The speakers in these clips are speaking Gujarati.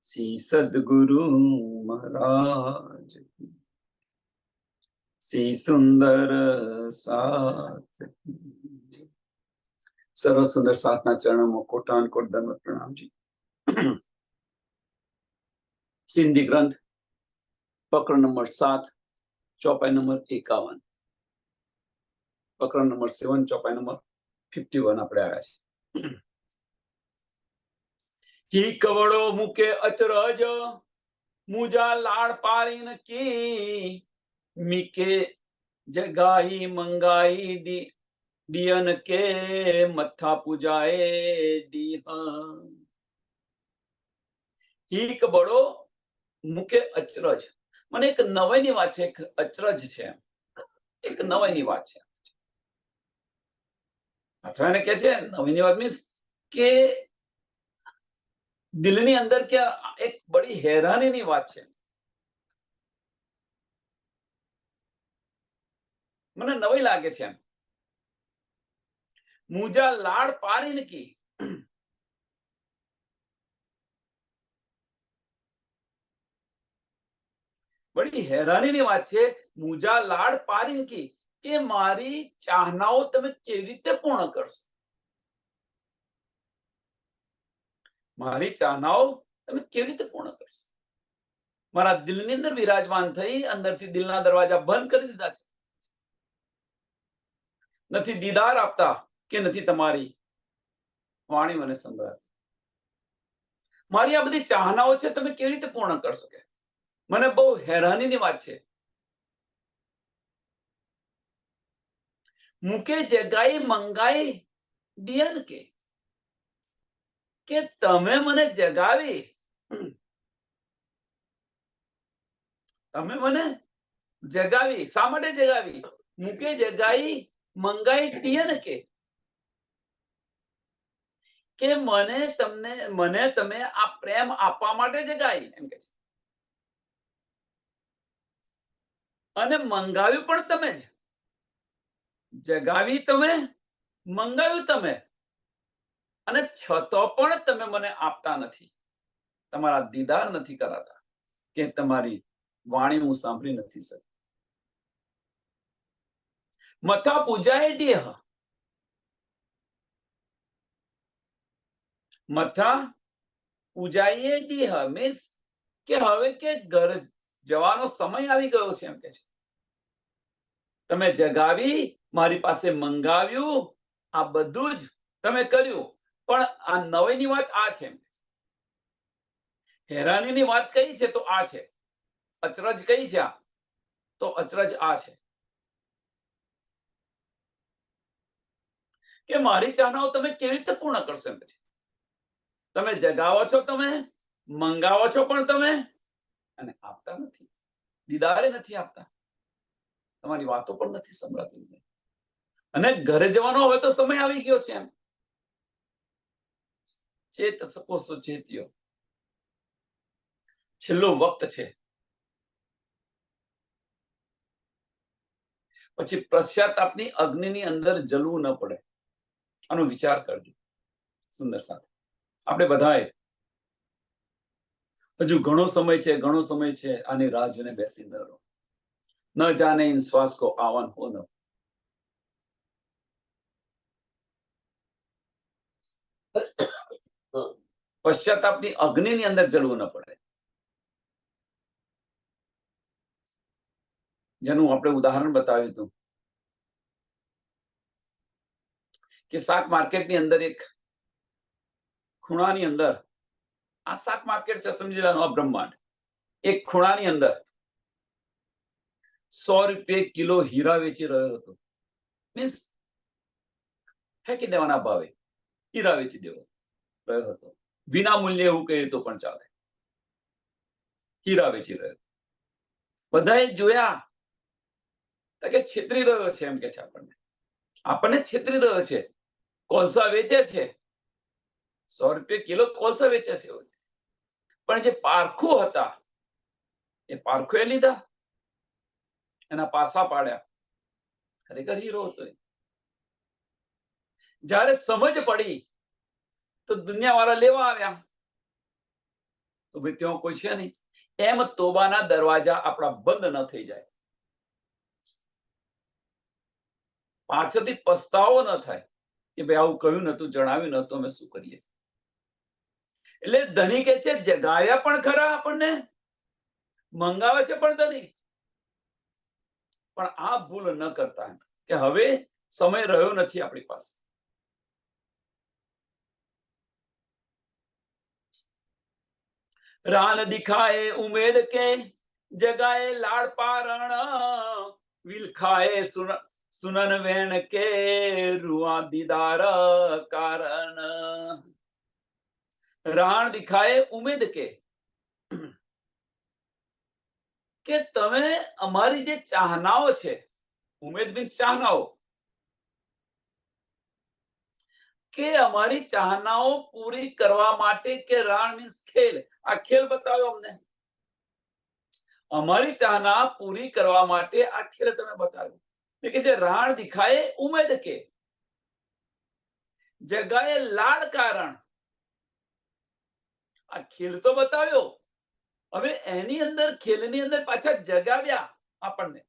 શ્રી સદગુરુ મહારાજ કી, શ્રી સુંદર સાથ કી. સર્વ સુંદર સાથના ચરણોમાં કોટાન કોટ દંડવત પ્રણામજી. સિંધી ગ્રંથ પ્રકરણ નંબર 7, ચોપાઈ નંબર 51, પ્રકરણ નંબર 7, ચોપાઈ નંબર 51 આપણે આવ્યા છે. કી કવડો મૂકે અચરજ, મુજા લાડ પારીન કી, મીકે જગાઈ મંગાઈ દિયન કે મથા પૂજાએ દીહ. હીક બળો મૂકે અચરજ, મને એક નવાઈની વાત છે, એક અચરજ છે, એક નવાઈની વાત છે. અથવા એને કે છે નવાઈની વાત મીન્સ કે દિલની અંદર કે એક બડી હેરાનીની વાત છે. મને નવાઈ લાગે છે. મુજા લાડ પારીન કી, બડી હેરાનીની વાત છે. મુજા લાડ પારીન કી, કે મારી ચાહનાઓ તમે કેવી રીતે પૂર્ણ કરશો? મારી ચાહનાઓ તમે કેવી રીતે પૂર્ણ કરશો? મારા દિલની અંદર વિરાજમાન થઈ અંદરથી દિલના દરવાજા બંધ કરી દીધા છે. નથી દીદાર આપતા કે નથી તમારી વાણી મને સંભળાતી. મારી આ બધી ચાહનાઓ છે, તમે કેવી રીતે પૂર્ણ કરશો? કે મને બહુ હેરાનીની વાત છે. મુકે જગાઈ મંગાઈ દિયન કે તમે મને જગાવી, તમે મને જગાવી. શા માટે જગાવી? મુકે જગાઈ મંગાઈ દિયન કે મને તમે આ પ્રેમ આપવા માટે જગાઈ, એમ કે છે. અને મંગાવ્યું પણ તમે જ. જગાવી તમે, મંગાવ્યું તમે, અને છતો પણ તમે મને આપતા નથી. તમારા દીદાર નથી કરાતા, કે તમારી વાણી હું સાંભળી નથી શકતો. મથા પૂજાએ દેહ, મથા પૂજાઈએ દેહ મીન્સ કે હવે કે ઘર જવાનો સમય આવી ગયો છે, એમ કે છે. તમે જગાવી, મારી પાસે મંગાવ્યું, આ બધું જ તમે કર્યું, પણ આ નવાઈની વાત આ છે. હેરાનીની વાત કઈ છે તો આ છે. અચરજ કઈ છે આ? તો અચરજ આ છે કે મારી ચાહનાઓ તમે કેવી રીતે પૂર્ણ કરશો? એમ છે. તમે જગાવો છો, તમે મંગાવો છો, પણ તમે અને આપતા નથી. દીદારે નથી આપતા. તમારી વાતો પણ નથી સંભળાતી. અને ઘરે જવાનો હવે તો સમય આવી ગયો છે. એમ ચેત સકો સુચેત્યો, છેલ્લો વખત છે. પછી પશ્ચાતાપની અગ્નિની અંદર જલવું ન પડે. આનો વિચાર કરજો. સુંદર સાથે આપણે બધાએ હજુ ઘણો સમય છે, ઘણો સમય છે. આની રાહ જોઈને બેસી ન રહો. ન જાને ઇન શ્વાસ કો આवन हो न. પશ્ચાતાપની અગ્નિની અંદર જળવું ન પડે. જેનું આપણે ઉદાહરણ બતાવ્યું હતું કે શાક માર્કેટની અંદર એક ખૂણાની અંદર, આ શાક માર્કેટ છે, સમજી લેવાનું બ્રહ્માંડ. એક ખૂણાની અંદર 100 રૂપિયા કિલો હીરા વેચી રહ્યો હતો. મીન્સ ફેંકી દેવાના ભાવે હીરા વેચી રહ્યો હતો. વિના મૂલ્યે એવું કહીએ તો પણ ચાલે. હીરા વેચી રહ્યો. બધાએ જોયા કે છેતરી રહ્યો છે, એમ કે છે. આપણને છેતરી રહ્યો છે. કોલસા વેચે છે, 100 રૂપિયા કિલો કોલસા વેચે છે. પણ જે પારખું હતા એ પારખું એ લીધા, એના પાસા પાડ્યા. ખરેખર હીરો હતો. જયારે સમજ પડી તો દુનિયા વાળા લેવા આવ્યા, તો ભાઈ ત્યાં કોઈ છે નહીં. એમ તોબાના દરવાજા આપણા બંધ ન થઈ જાય, પાછળથી પસ્તાવો ન થાય કે ભાઈ આવું કહ્યું નતું, જણાવ્યું નતું, અમે શું કરીએ. એટલે ધની કે છે જગાવ્યા પણ ખરા, આપણને મંગાવે છે પણ ધની, પણ આ ભૂલ ન કરતા કે હવે સમય રહ્યો નથી આપણી પાસે. રાન દિખાએ ઉમેદ કે જગાએ લાડ પારણ, વિલખાએ સુનન વેણ કે રૂઆ દીદાર કારણ. રાણ દિખાએ ઉમેદ કે તમે અમારી જે ચાહનાઓ છે, ઉમેદ મીન્સ ચાહનાઓ, કે અમારી ચાહનાઓ પૂરી કરવા માટે, કે રાણ મીન્સ ખેલ, આ ખેલ બતાવ્યો અમને, અમારી ચાહના પૂરી કરવા માટે આ ખેલ તમે બતાવ્યો. કે છે રાણ દિખાએ ઉમેદ કે જગાએ લાડ કારણ. આ ખેલ તો બતાવ્યો, હવે એની અંદર ખેલની અંદર પાછા જગાવ્યા આપણને.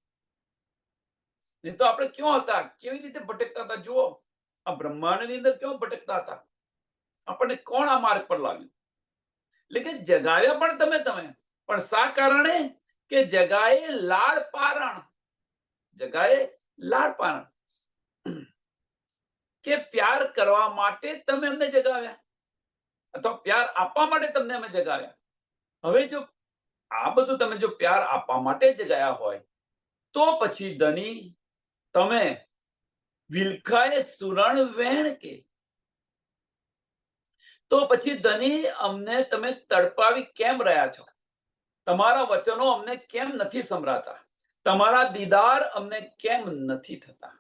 નહીં તો આપણે ક્યાં હતા, કેવી રીતે ભટકતા હતા જુઓ, આ બ્રહ્માંડની અંદર ક્યાં ભટકતા હતા, આપણને કોણ આ માર્ગ પર લાવ્યું. એટલે કે જગાવ્યા પણ તમે પણ શા કારણે, કે જગાએ લાડ પારણ, જગાએ લાડ પારણ, કે પ્યાર કરવા માટે તમે અમને જગાવ્યા, અથવા પ્યાર આપવા માટે તમને અમે જગાવ્યા. હવે જો આ બધું તમે જો પ્યાર આપવા માટે જગાયા હોય, તો પછી ધની તમે વિલખાએ સુરણ વેણ કે, તો પછી ધની અમને તમે તડપાવી કેમ રહ્યા છો, તમારા વચનો અમને કેમ નથી સંભળાતા, તમારા દીદાર અમને કેમ નથી થતા.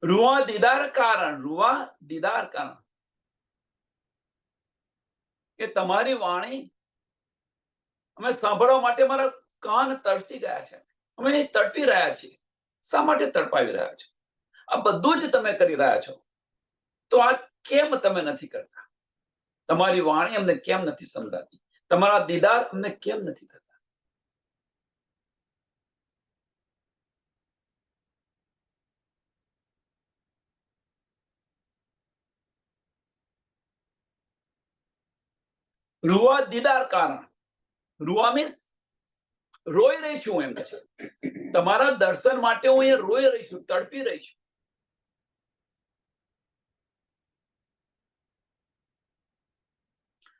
રૂઆ દીદાર કારણ, રૂઆ દીદાર કારણ, કે તમારી વાણી અમે સાંભળવા માટે મારા કાન તરસી ગયા છે, અમે તડપી રહ્યા છીએ. શા માટે તડપાવી રહ્યા છો? આ બધું જ તમે કરી રહ્યા છો, તો આ કેમ તમે નથી કરતા? તમારી વાણી અમને કેમ નથી સમજાતી, તમારા દીદાર અમને કેમ નથી થતા? રૂઆ દીદાર કારણ, રૂઆ મીન્સ રોઈ રહી છું, એમ કે છે તમારા દર્શન માટે હું અહીંયા રોઈ રહી છું, તડપી રહી છું.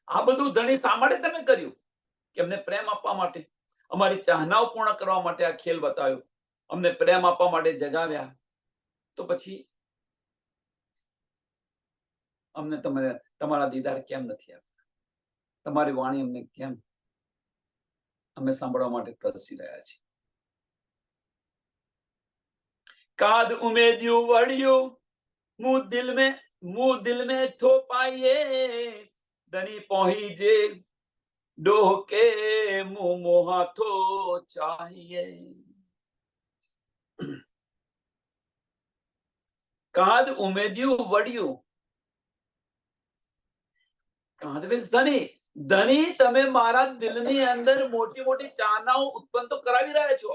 આ બધું ધણી શા માટે તમે કર્યું? કે અમને પ્રેમ આપવા માટે, અમારી ચાહનાઓ પૂર્ણ કરવા માટે આ ખેલ બતાવ્યો, અમને પ્રેમ આપવા માટે જગાવ્યા. તો પછી અમને તમારા દીદાર કેમ નથી આપતા, તમારી વાણી અમને કેમ અમે સાંભળવા માટે તરસી રહ્યા છીએ. કાદ ઉમેદ્યું વળ્યું, મુંહ દિલ में થોપાઈએ, ધની પહોંચી જે ડોહ કે મુંહ મોહા થો ચાહીએ. કાદ ઉમેદ્યું વળ્યું, કાદ મીન્સ ધની, ધની તમે મારા દિલની અંદર મોટી મોટી ચાહનાઓ ઉત્પન્ન તો કરાવી રહ્યા છો.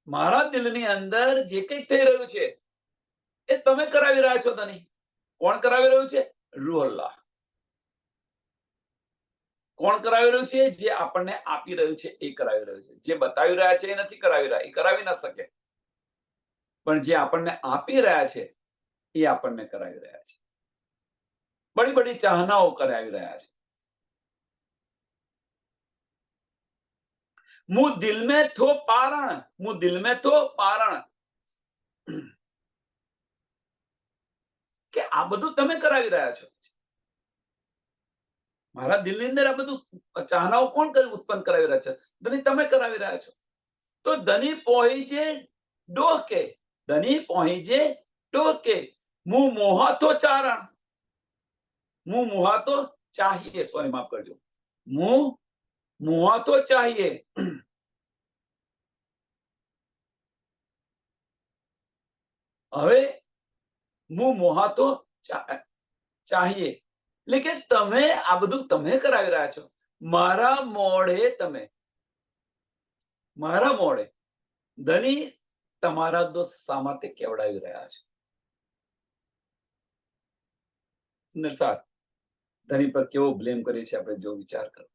મારા દિલની અંદર જે કંઈ થઈ રહ્યું છે એ તમે કરાવી રહ્યા છો. ધની કોણ કરાવી રહ્યું છે? રૂહ અલ્લાહ. કોણ કરાવી રહ્યું છે? જે આપણને આપી રહ્યું છે એ કરાવી રહ્યું છે. જે બતાવી રહ્યા છે એ નથી કરાવી રહ્યા, એ કરાવી ન શકે, પણ જે આપણને આપી રહ્યા છે એ આપણને કરાવી રહ્યા છે. બડી બડી ચાહનાઓ કરાવી રહ્યા છે. મુંહ દિલ में थो पारण, मुंह दिल में थो पारण, કે આ બધું તમે કરાવી રહ્યા છો. મારા દિલની અંદર આ બધું ચાહનાઓ કોણ ઉત્પન્ન કરાવી રહ્યા છે? ધની તમે કરાવી રહ્યા છો. તો ધની પહોંચે ડોહ કે, ધની પહોંચે ડોહ કે મુંહ મોહા તો ચારણ, मुंह मुहा तो चाहिए, सॉरी माफ करजो, मुंह मुहा तो चाहिए. હવે મું મોહા તો ચાહીએ, એટલે કે તમે આ બધું તમે કરાવી રહ્યા છો. મારા મોડે ધની તમારા દોસ્ત શા માટે કેવડાવી રહ્યા છે? નરસાદ ધની પર કેવો બ્લેમ કરે છે આપણે જો વિચાર કરો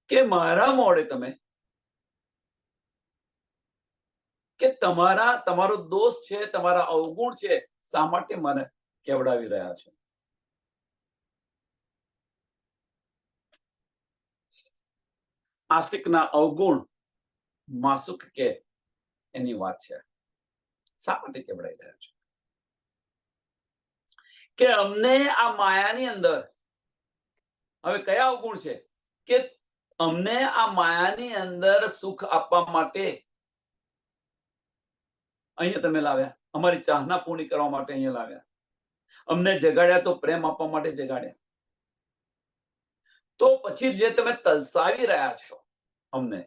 કે મારા મોડે તમે કે તમારો દોષ છે, તમારા અવગુણ છે, શા માટે મને કેવડાવી રહ્યા છો? આશિકના અવગુણ માસુક કે એની વાત છે. શા માટે કેવડાવી રહ્યા છો? કે અમને આ માયાની અંદર હવે કયા અવગુણ છે કે અમને આ માયાની અંદર સુખ આપવા માટે અહીંયા તમે લાવ્યા, અમારી ચાહના પૂર્ણ કરવા માટે અહીંયા લાવ્યા, અમને જગાડ્યા તો પ્રેમ આપવા માટે જગાડ્યા. તો પછી જે તમે તલસાવી રહ્યા છો અમને,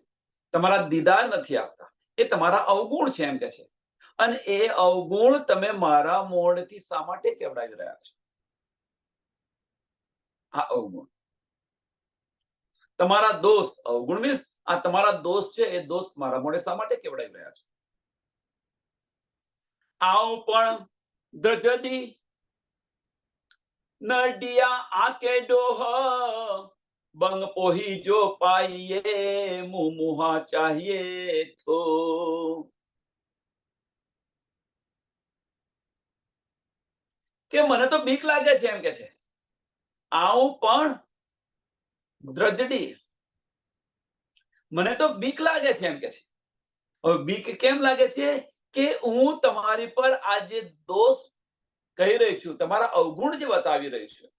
તમારા દીદાર નથી આપતા, એ તમારા અવગુણ છે એમ કે છે. અને એ અવગુણ તમે મારા મોઢેથી શા માટે કેવડાવી રહ્યા છો? આ અવગુણ તમારા દોસ્ત, અવગુણ મીન્સ આ તમારા દોસ્ત છે, એ દોસ્ત મારા મોઢે શા માટે કેવડાવી રહ્યા છો? આવું પણ દ્રજદી નડિયા આકે ડોહ બંગ પોહી જો પાઈએ મું મુહા ચાહીએ તો. કે મને તો બીક લાગે છે એમ કે છે. આવું પણ દ્રજડી, મને તો બીક લાગે છે એમ કે છે. હવે બીક કેમ લાગે છે કે હું તમારી પર આ જે દોષ કહી રહી છું, તમારા અવગુણ જે બતાવી રહી છું,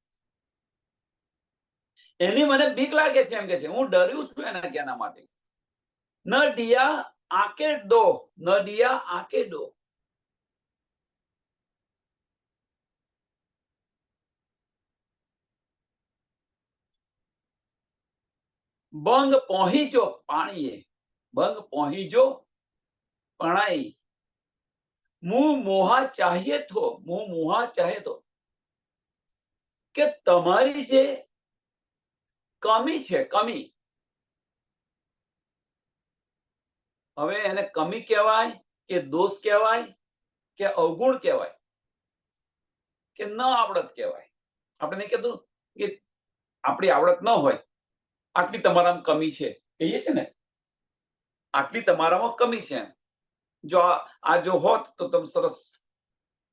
એની મને બીક લાગે છે એમ કે છે. હું ડર્યું છું એના માટે. ન ડિયા આંકે ડો, ન ડિયા આંકે ડો. બંગ પહોંચી પાણીએ, બંગ પહોંચી પણાઈ, મું મોહા ચાહીએ તો, મું મોહા ચાહે તો. કે તમારી જે કમી છે, કમી, હવે એને કમી કહેવાય કે દોષ કહેવાય કે અવગુણ કહેવાય કે ન આવડત કહેવાય. આપણે નહીં કીધું કે આપણી આવડત ન હોય, આટલી તમારામાં કમી છે કહીએ છે ને, આટલી તમારામાં કમી છે. જો આ જો હોત તો તમે સરસ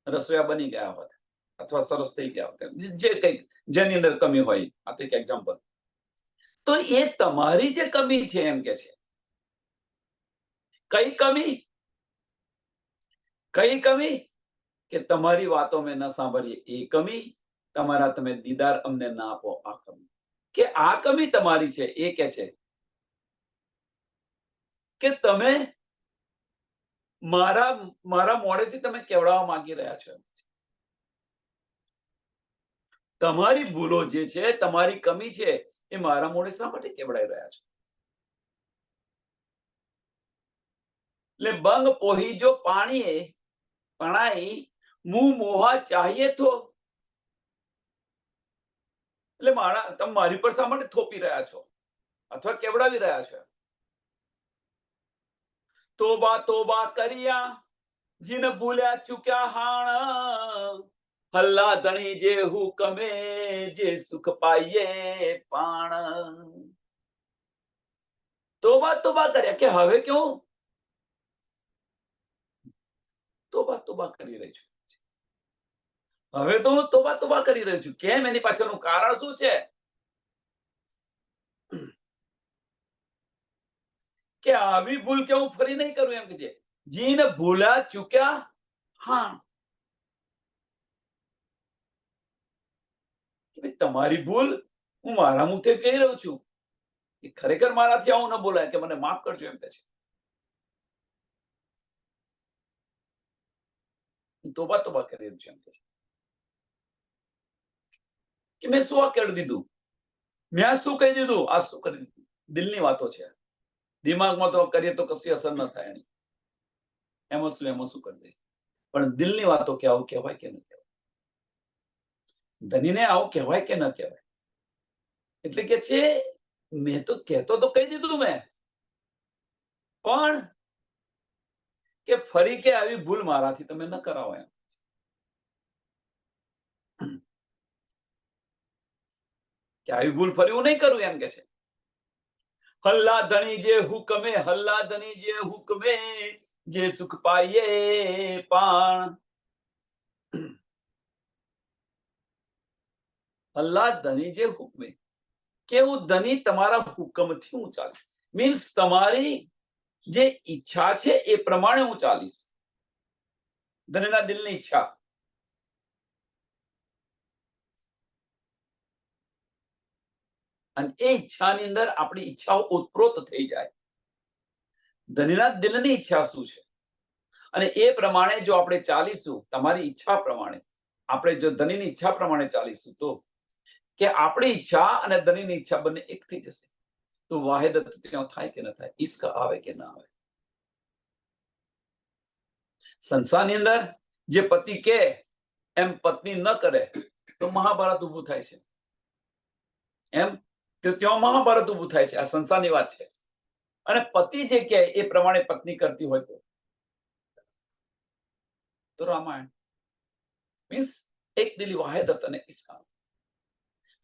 રસોઈયા બની ગયા હોત અથવા સરસ થઈ ગયા હોત, જે કંઈક જેની અંદર કમી હોય. આ તો એક એક્ઝામ્પલ. તો એ તમારી જે કમી છે એમ કે છે. કઈ કમી? કઈ કમી? કે તમારી વાતો મેં ન સાંભળીએ એ કમી, તમારા તમે દીદાર અમને ના આપો આ કમી. કે આ કમી તમારી છે એ કે છે કે તમે મારા મોઢેથી તમે કેવડાવવા માંગી રહ્યા છો. તમારી ભૂલો જે છે, તમારી કમી છે, એ મારા મોઢે શા માટે કેવડાવી રહ્યા છો? એટલે બંગ પોહી જો પાણીએ પણાઈ, મું મોહા ચાહીએ તો. એટલે તમે મારી પર શા માટે થોપી રહ્યા છો અથવા કેવડાવી રહ્યા છો? તોબા તોબા કર્યા જીન ભૂલ્યા ચૂક્યા હાણ, હલ્લા ધણી જે હુકમે જે સુખ પાઈએ પાણ. તોબા તોબા કર્યા કે હવે કેવું તોબા કરી રહી છું. હવે તો હું તોબા કરી રહ્યો છું. કેમ? એની પાછળનું કારણ શું છે? કે આવી ભૂલ કે હું ફરી નહીં કરું એમ કે છે. જીને ભૂલ્યા ચૂક્યા હા, તમારી ભૂલ હું મારા મુખે કહી રહ્યો છું. એ ખરેખર મારાથી આવું ન બોલાય કે મને માફ કરજો એમ કે છે. તોબા કરી રહ્યું છું એમ કે છે કે મેં શું આ કરી દીધું, મેં આ શું કહી દીધું, આ શું કરી દીધું. દિલની વાતો છે. દિમાગમાં તો કરીએ તો કશી અસર ન થાય એની. એમાં શું કરી દે. પણ દિલની વાતો કે આવું કહેવાય કે નહીં કહેવાય? ધનીને આવું કહેવાય કે ન કહેવાય? એટલે કે છે મેં તો કહેતો તો કહી દીધું મેં, પણ કે ફરી કે આવી ભૂલ મારાથી તમે ન કરાવો એમ. કે આવી ભૂલ ફરી હું નહીં કરું એમ કે છે. હલ્લા ધણી જે હુકમે, હલ્લા ધણી જે હુકમે, જે સુખ પાઈએ પાણ. હલ્લા ધણી જે હુકમે, કે હું ધણી તમારા હુકમથી હું ચાલીશ. મીન્સ તમારી જે ઈચ્છા છે એ પ્રમાણે હું ચાલીશ. ધણીના દિલની ઈચ્છા. અને એ ઈચ્છાની અંદર આપણી ઈચ્છાઓ ઓતપ્રોત થઈ જાય. ધણીના દિલની ઈચ્છા શું છે અને એ પ્રમાણે જો આપણે ચાલીશું, તમારી ઈચ્છા પ્રમાણે આપણે જો ધણીની ઈચ્છા પ્રમાણે ચાલીશું, તો કે આપણી ઈચ્છા અને ધણીની ઈચ્છા બંને એક થઈ જશે. તો વાહિદત ત્યાં થાય કે ન થાય, ઈશ્ક આવે કે ના આવે. સંસારની અંદર જે પતિ કે એમ પત્ની ન કરે તો મહાભારત ઊભું થાય છે. એમ તો ત્યાં મહાભારત ઊભું થાય છે. આ સંસારની વાત છે. અને પતિ જે કહે એ પ્રમાણે પત્ની કરતી હોય તો રામાયણ. મીન્સ એક દિલી વાહિદત અને ઈશ્ક.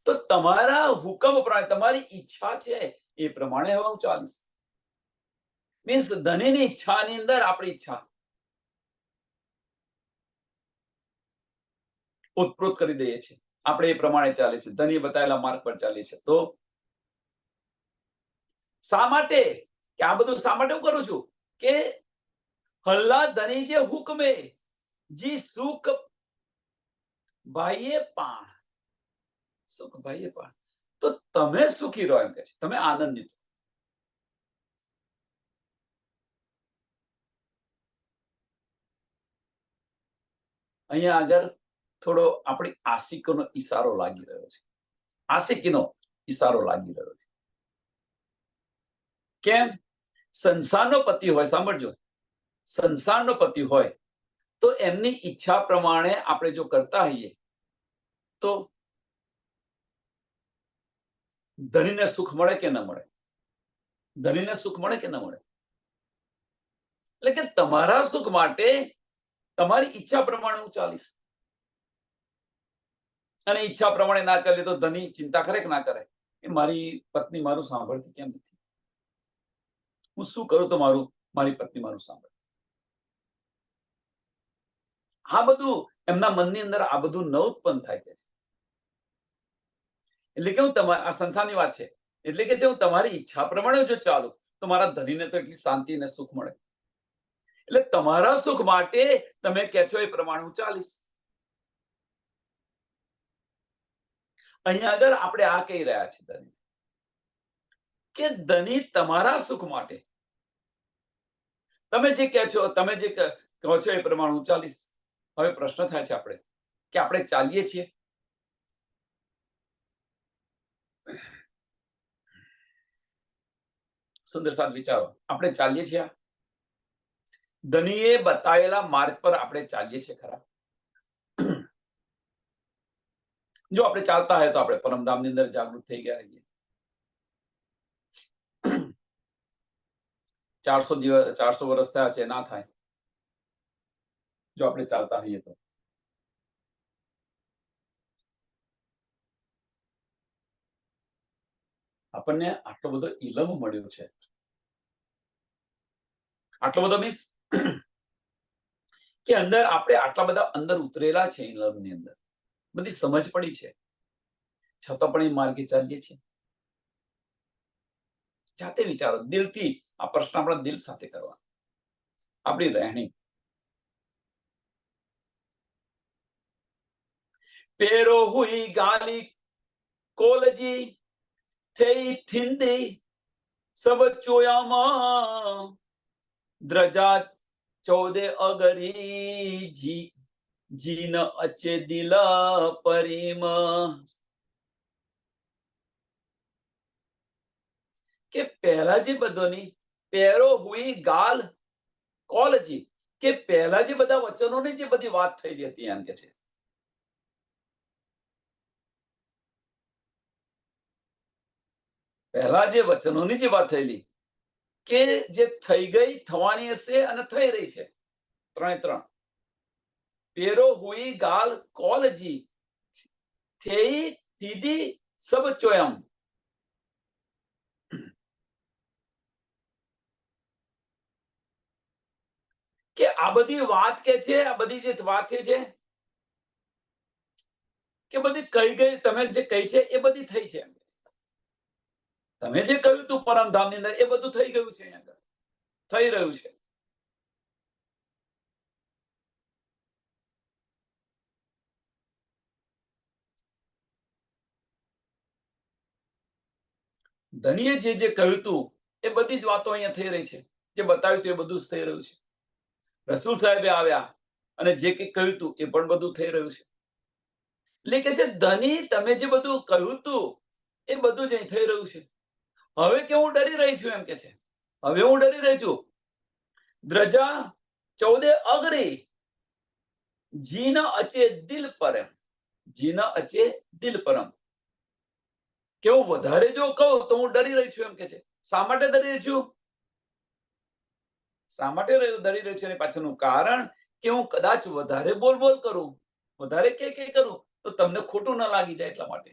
તો તમારા હુકમ પ્રમાણે, તમારી ઈચ્છા છે એ પ્રમાણે હવે હું ચાલીશ. મીન્સ ધણીની ઈચ્છાની અંદર આપણી ઈચ્છા ઉત્પ્રોત કરી દઈએ છીએ. આપણે એ પ્રમાણે ચાલીએ છીએ, ધણી બતાવેલા માર્ગ પર ચાલીએ છીએ. તો શા માટે કે આ બધું શા માટે હું કરું છું કે હલ્લા ધણી જે હુકમે, જી સુખ ભાઈએ પાણ. સુખ ભાઈએ પાણ. તો તમે સુખી રહો એમ કે છે, તમે આનંદિત. અહીંયા આગળ થોડો આપણી આશિકીનો ઈશારો લાગી રહ્યો છે. આશિકીનો ઈશારો લાગી રહ્યો છે. કેમ? સંસારનો પતિ હોય, સાંભળજો, સંસારનો પતિ હોય તો એમની ઈચ્છા પ્રમાણે આપણે જો કરતા હોઈએ તો ધણીને સુખ મળે કે ન મળે? ધણીને સુખ મળે કે ન મળે? એટલે કે તમારા સુખ માટે તમારી ઈચ્છા પ્રમાણે હું ચાલીશ. અને ઈચ્છા પ્રમાણે ના ચાલે તો ધણી ચિંતા કરે કે ના કરે કે મારી પત્ની મારું સાંભળતી કેમ નથી? હું શું કરું તો મારી પત્ની મારું સાંભળે? આ બધું એમના મનની અંદર આ બધું ન ઉત્પન્ન થાય છે. એટલે કે હું આ સંસારની વાત છે. એટલે કે જો હું તમારી ઈચ્છા પ્રમાણે જો ચાલું તો મારા ધણીને તો એટલી શાંતિ અને સુખ મળે. એટલે તમારા સુખ માટે તમે કહો છો એ પ્રમાણે હું ચાલીશ. અહીંયા આગળ આપણે આ કહી રહ્યા છીએ ધણી કે ધણી તમારા સુખ માટે તમે જે કહો છો, તમે જે કહો છો એ પ્રમાણે હું ચાલીશ. હવે પ્રશ્ન થાય છે આપણે કે આપણે ચાલીએ છીએ? સુંદર સાથ વિચારો. આપણે ચાલીએ છીએ? ધણીએ બતાવેલા માર્ગ પર આપણે ચાલીએ છીએ ખરા? જો આપણે ચાલતા હોય તો આપણે પરમધામની અંદર જાગૃત થઈ ગયા હોઈએ. 400 વર્ષ થયા છે, ના થાય જો આપણે ચાલતા હોઈએ તો. આપણને આટલો બધો ઇલમ મળ્યો છે, આટલો બધો મીન્સ કે અંદર આપણે આટલા બધા અંદર ઉતરેલા છે ઇલમની અંદર, બધી સમજ પડી છે, છતાં પણ એ માર્ગે ચાલીએ છીએ. જાતે વિચારો, દિલથી આ પ્રશ્ન આપણા દિલ સાથે કરવા. આપણી રહેણી પેરો હુઈ ગાલી કોલજી થઈ થિંદી સબ ચોયામાં દ્રજા 14 અગરી જીન અચે દિલ પરીમ. કે પહેલા જે બધોની પેરો હુઈ ગાલ કોલજી, કે પહેલા જે બધા વચનોની જે બધી વાત થઈ હતી એમ કે છે પહેલા જે વચનોની જે વાત થયેલી કે જે થઈ ગઈ, થવાની હશે અને થઈ રહી છે, ત્રણે ત્રણ. પેરો હુઈ ગાલ કોલજી થેઈ થીધી સબ ચોયમ. કે આ બધી વાત કે છે, આ બધી જે વાત છે કે બધી કહી ગઈ, તમે જે કહી છે એ બધી થઈ છે. તમે જે કહ્યું તું પરમધામની અંદર એ બધું થઈ ગયું છે, અહીંયા આગળ થઈ રહ્યું છે. ધનીએ જે કહ્યું તું એ બધી જ વાતો અહીંયા થઈ રહી છે. જે બતાવ્યું તું એ બધું જ થઈ રહ્યું છે. રસૂલ સાહેબે આવ્યા અને જે કંઈ કહ્યું તું એ પણ બધું થઈ રહ્યું છે. એટલે કે છે ધની તમે જે બધું કહ્યું તું એ બધું જ અહીં થઈ રહ્યું છે. હવે કે હું ડરી રહી છું, એમ કે છે. હવે હું ડરી રહી છું. દ્રજા 14 અગરી જીના અચે દિલ પરમ. જીના અચે દિલ પરમ. કે હું વધારે જો કહું તો હું ડરી રહી છું, એમ કે છે. શા માટે ડરી રહી છું? શા માટે ડરી રહી છું? એની પાછળનું કારણ કે હું કદાચ વધારે બોલ કરું, વધારે કે કરું તો તમને ખોટું ન લાગી જાય એટલા માટે.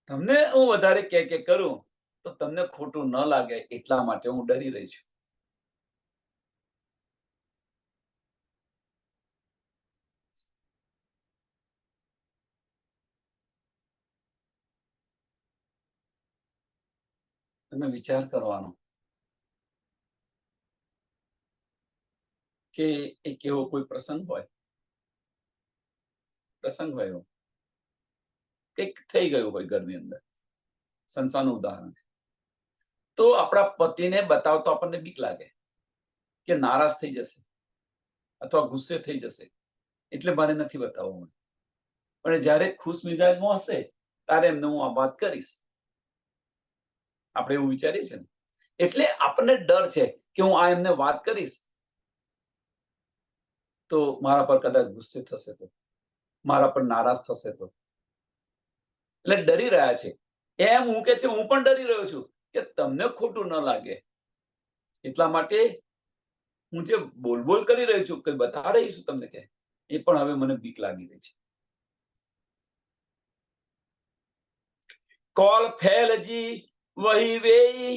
તમને હું વધારે કે કરું તો તમને ખોટું ન લાગે એટલા માટે હું ડરી રહી છું. તમે વિચાર કરવાનો કે એક એવો કોઈ પ્રસંગ હોય એવો કંઈક થઈ ગયું હોય ઘરની અંદર, સંસારનું ઉદાહરણ. તો આપણા પતિને બતાવતો આપણને બીક લાગે કે નારાજ થઈ જશે અથવા ગુસ્સે થઈ જશે, એટલે મારે નથી બતાવવું. પણ જ્યારે ખુશ મિજાજમાં હશે ત્યારે એમને હું આ વાત કરીશ. આપણે એવું વિચારીએ છીએ ને, એટલે આપણને ડર છે કે હું આ એમને વાત કરીશ તો મારા પર કદાચ ગુસ્સે થશે, તો મારા પર નારાજ થશે, તો એટલે ડરી રહ્યા છે. એમ હું કે છે, હું પણ ડરી રહ્યો છું કે તમને ખોટું ન લાગે એટલા માટે હું જે બોલ કરી રહ્યો છું, કે બતા રહી છું તમને, કે એ પણ હવે મને બીક લાગી રહી છે. કોલ ફેલજી વહી વેઈ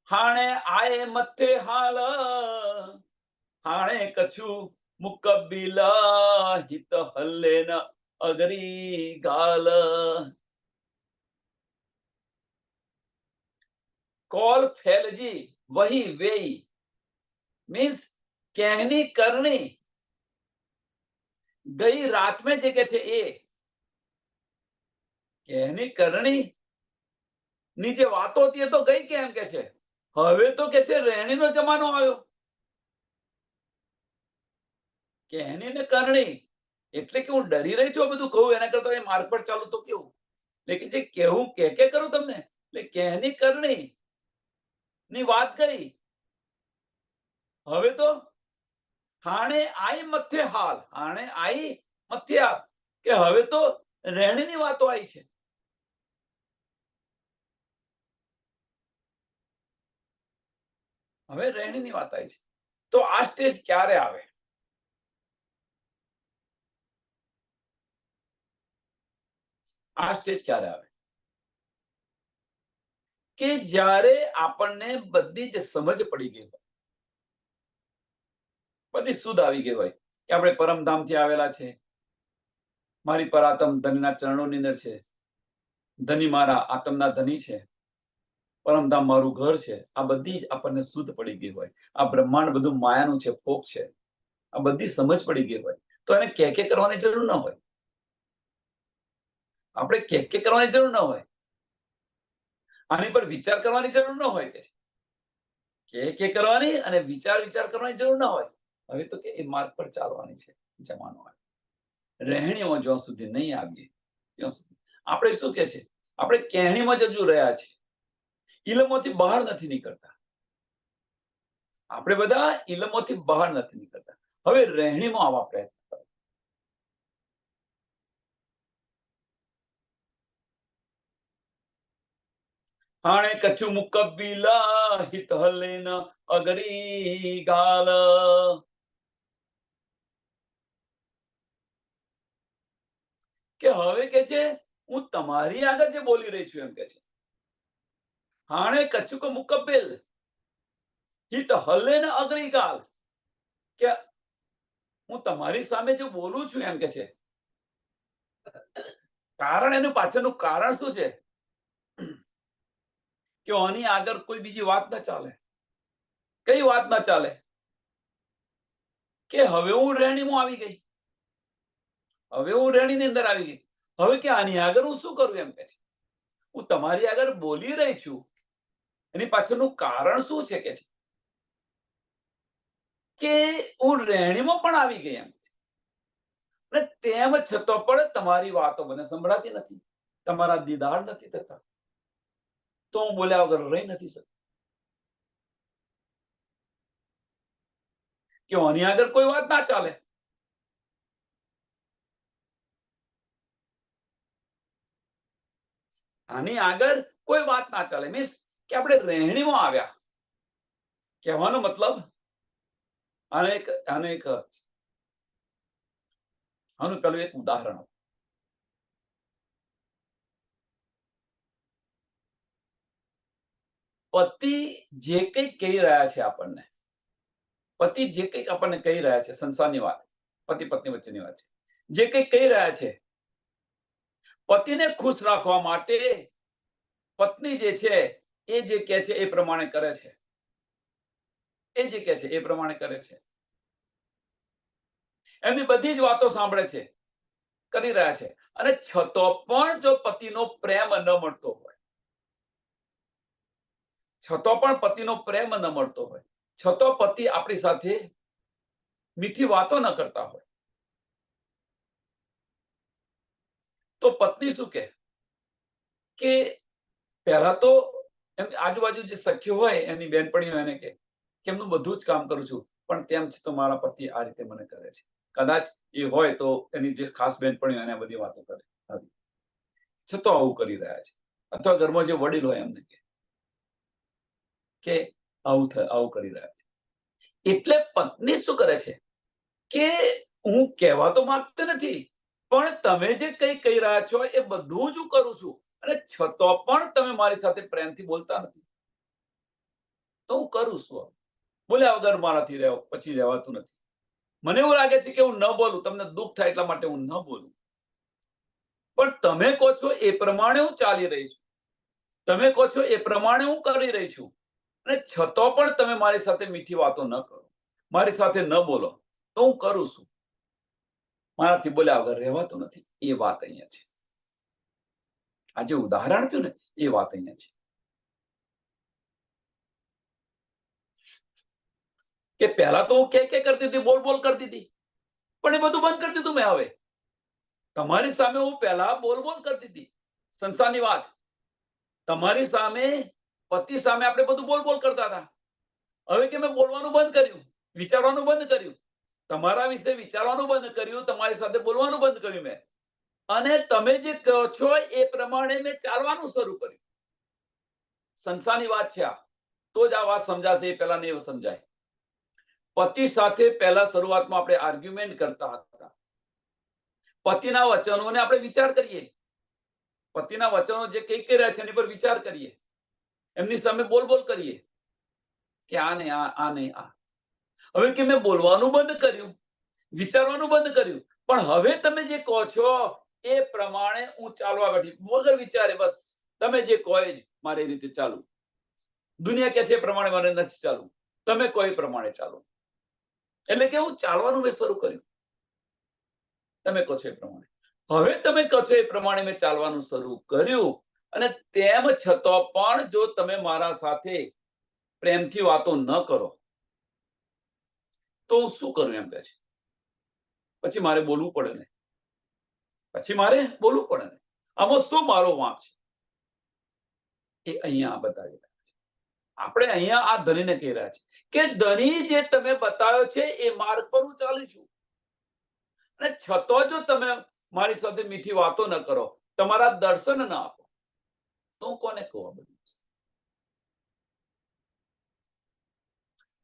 હાણે આયે મથે હાલ હાણે કછું મુકબિલા હિત હલ્લે ન અગરી ગાલ. कॉल फैलजी वही वेई मीन्स कहनी करनी गई रात में જે કે છે એ કહેની કરણી ની જે વાતો હતી એ તો ગઈ, કેમ કે છે હવે તો કે છે રહેણીનો જમાનો આવ્યો. કહેની ને કરણી એટલે કે હું ડરી રહી છું, બધું કહું એના કરતા એ માર્ગ પર ચાલુ તો કેવું. એટલે જે કેવું કે કરું તમને, એટલે કહેની કરણી ની વાત કરી. હવે તો હાણે આઈ મથે હાલ, હાણે આઈ મથે હાલ, કે હવે તો રહેણીની વાતો આવી છે. હવે રહેણીની વાત આવી છે. તો આ સ્ટેજ ક્યારે આવે? આ સ્ટેજ ક્યારે આવે? કે જ્યારે આપણને બધી જ સમજ પડી ગઈ હોય, બધી સુધ આવી ગઈ હોય કે આપણે પરમધામથી આવેલા છે, મારી પરાતમ ધનીના ચરણોની અંદર છે, ધની મારા આત્મના ધની છે, પરમધામ મારું ઘર છે. આ બધી જ આપણને શુદ્ધ પડી ગઈ હોય, આ બ્રહ્માંડ બધું માયાનું છે, ફોક છે, આ બધી સમજ પડી ગઈ હોય, તો એને કે કરવાની જરૂર ન હોય. આપણે કે કરવાની જરૂર ન હોય. આની પર વિચાર કરવાની જરૂર ન હોય. કે કરવાની અને વિચાર કરવાની જરૂર ન હોય. હવે તો કે એ માર્ગ પર ચાલવાની છે જમાનો આવે. રહેણીમાં જ્યાં સુધી નહીં આવીએ ત્યાં સુધી આપણે શું કે છે, આપણે કહેણીમાં જ હજુ રહ્યા છીએ, ઇલમોથી બહાર નથી નીકળતા. આપણે બધા ઇલમોથી બહાર નથી નીકળતા. હવે રહેણીમાં આવવા પ્રયત્ન કરો. હાણે કછુ મુકબીલા હિત હલેન અગરી ગાલ. કે હવે કે છે હું તમારી આગળ જે બોલી રહી છું એમ કે છે. હાણે કછુક મુકબ્બિલ હિત હલેન અગરી ગાલ. કે હું તમારી સામે જો બોલું છું એમ કે છે, કારણ એનું પાછળનું કારણ શું છે કે આની આગળ કોઈ બીજી વાત ના ચાલે. કઈ વાત ના ચાલે? કે હવે હું રહેણીમાં આવી ગઈ, હવે હું રહેણીની અંદર આવી ગઈ. હવે કે આની આગળ હું શું કરું એમ કે છે. હું તમારી આગળ બોલી રહી છું, એની પાછળનું કારણ શું છે કે છે કે હું રહેણીમાં પણ આવી ગઈ એમ. અને તેમ છતાં પણ તમારી વાતો મને સંભળાતી નથી, તમારા દીદાર નથી થતા, તો હું બોલ્યા વગર રહી નથી શકતો. કે આની આગળ કોઈ વાત ના ચાલે. આની આગળ કોઈ વાત ના ચાલે મીન્સ કે આપણે રહેણીમાં આવ્યા. કહેવાનો મતલબ આનું પેલું એક ઉદાહરણ. પતિ જે કંઈ કહી રહ્યા છે આપણને, પતિ જે કંઈક આપણને કહી રહ્યા છે, સંસારની વાત, પતિ પત્ની વચ્ચેની વાત છે, જે કંઈક કહી રહ્યા છે, પતિને ખુશ રાખવા માટે પત્ની જે છે એ જે કહે છે એ પ્રમાણે કરે છે. એ જે કહે છે એ પ્રમાણે કરે છે. એમની બધી જ વાતો સાંભળે છે, કરી રહ્યા છે. અને છતાં પણ જો પતિનો પ્રેમ ન મળતો હોય, છતાં પણ પતિનો પ્રેમ ન મળતો હોય, છતાં પતિ આપણી સાથે મીઠી વાતો ન કરતા હોય, તો પત્ની શું કે પહેલા તો એમ આજુબાજુ જે સખ્યો હોય એની બેનપણીઓ એને કે એમનું બધું જ કામ કરું છું, પણ તેમ છતાં મારા પતિ આ રીતે મને કરે છે. કદાચ એ હોય તો એની જે ખાસ બેનપણીઓ એને બધી વાતો કરે, છતાં આવું કરી રહ્યા છે. અથવા ઘરમાં જે વડીલ હોય એમને કે આવું કરી રહ્યા છે. એટલે પત્ની શું કરે છે કે હું કહેવા તો માંગતી નથી, પણ તમે જે કંઈ કહી રહ્યા છો એ બધું જ હું કરું છું, અને છતાં પણ તમે મારી સાથે પ્રેમથી બોલતા નથી, તો હું કરું છું. બોલ્યા વગર મારાથી પછી રહેવાતું નથી. મને એવું લાગે છે કે હું ન બોલું, તમને દુઃખ થાય એટલા માટે હું ન બોલું, પણ તમે કહો છો એ પ્રમાણે હું ચાલી રહી છું, તમે કહો છો એ પ્રમાણે હું કરી રહી છું, અને છતાં પણ તમે મારી સાથે મીઠી વાતો ન કરો, મારી સાથે ન બોલો, તો હું કરું છું. મારાથી બોલ્યા વગર રહેવાતું નથી. એ વાત અહીંયા છે. આ જે ઉદાહરણ આપ્યું ને એ વાત અહીંયા છે કે પહેલા તો હું કે કરતી હતી, બોલ બોલ કરતી હતી, પણ એ બધું બંધ કરી દીધું મેં. હવે તમારી સામે હું પહેલા બોલ બોલ કરતી હતી, સંસારની વાત. તમારી સામે, પતિ સામે આપણે બધું બોલ બોલ કરતા હતા. હવે કે મેં બોલવાનું બંધ કર્યું, વિચારવાનું બંધ કર્યું, તમારા વિશે વિચારવાનું બંધ કર્યું, તમારી સાથે બોલવાનું બંધ કર્યું મેં. અને તમે જે કહો છો એ પ્રમાણે મેં ચાલવાનું શરૂ કર્યું. સંસારની વાત છે આ, તો જ આ વાત સમજાશે, એ પહેલા નહીં સમજાય. પતિ સાથે પહેલા શરૂઆતમાં આપણે આર્ગ્યુમેન્ટ કરતા હતા. પતિના વચનોને આપણે વિચાર કરીએ, પતિના વચનો જે કઈ કઈ રહ્યા છે એની પર વિચાર કરીએ, એમની સામે બોલ બોલ કરીએ કે આ નહીં, આ નહીં, આ. હવે કે મેં બોલવાનું બંધ કર્યું, વિચારવાનું બંધ કર્યું, પણ હવે તમે જે કહો છો એ પ્રમાણે હું ચાલવા બેઠી, વગર વિચારે. બસ તમે જે કહો જ મારે એ રીતે ચાલુ. દુનિયા કે છે એ પ્રમાણે મારે નથી ચાલવું, તમે કહો એ પ્રમાણે ચાલો. એટલે કે હું ચાલવાનું મેં શરૂ કર્યું, તમે કહો છો એ પ્રમાણે. હવે તમે કહો છો એ પ્રમાણે મેં ચાલવાનું શરૂ કર્યું, અને તેમ છતાં પણ જો તમે મારા સાથે પ્રેમથી વાતો ન કરો, તો હું શું કરું એમ કે છે. પછી મારે બોલવું પડે ને, પછી મારે બોલવું પડે ને. આમાં શું મારો વાંક છે એ અહીંયા બતાવી રહ્યા છે. આપણે અહીંયા આ ધણીને કહી રહ્યા છે કે ધણી જે તમે બતાવ્યો છે એ માર્ગ પર હું ચાલું છું, અને છતાં જો તમે મારી સાથે મીઠી વાતો ન કરો, તમારા દર્શન ન આપો, તો હું કોને કહું આ બધું?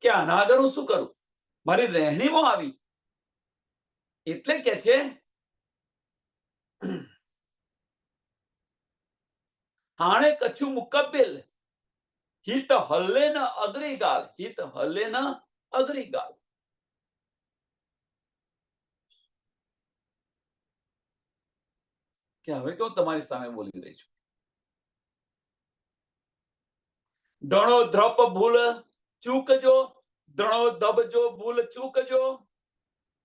કે આના આગળ હું શું કરું, મારી રહેણીમાં આવી. એટલે કે છે હાણે કછું મુકબ્બિલ હિત હલ્લે ન અગરી ગાલ, હિત હલ્લે ન અગરી ગાલ. કે હવે કેવું તમારી સામે બોલી રહી છું. ધણો ધ્રપ ભૂલ ચૂકજો, ધણો ધબજો ભૂલ ચૂકજો,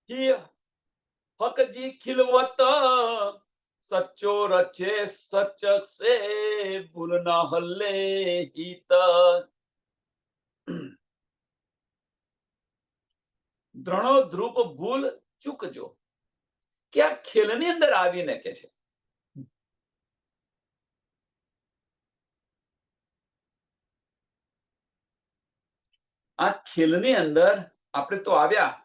હી હકજી ખિલવત સચ્ચો રચે સચક સે ભૂલ ના હલ્લે હિત. ધ્રણો ધ્રુપ ભૂલ ચૂકજો, કે આ ખેલની અંદર આવીને કે છે આ ખેલની અંદર આપણે તો આવ્યા,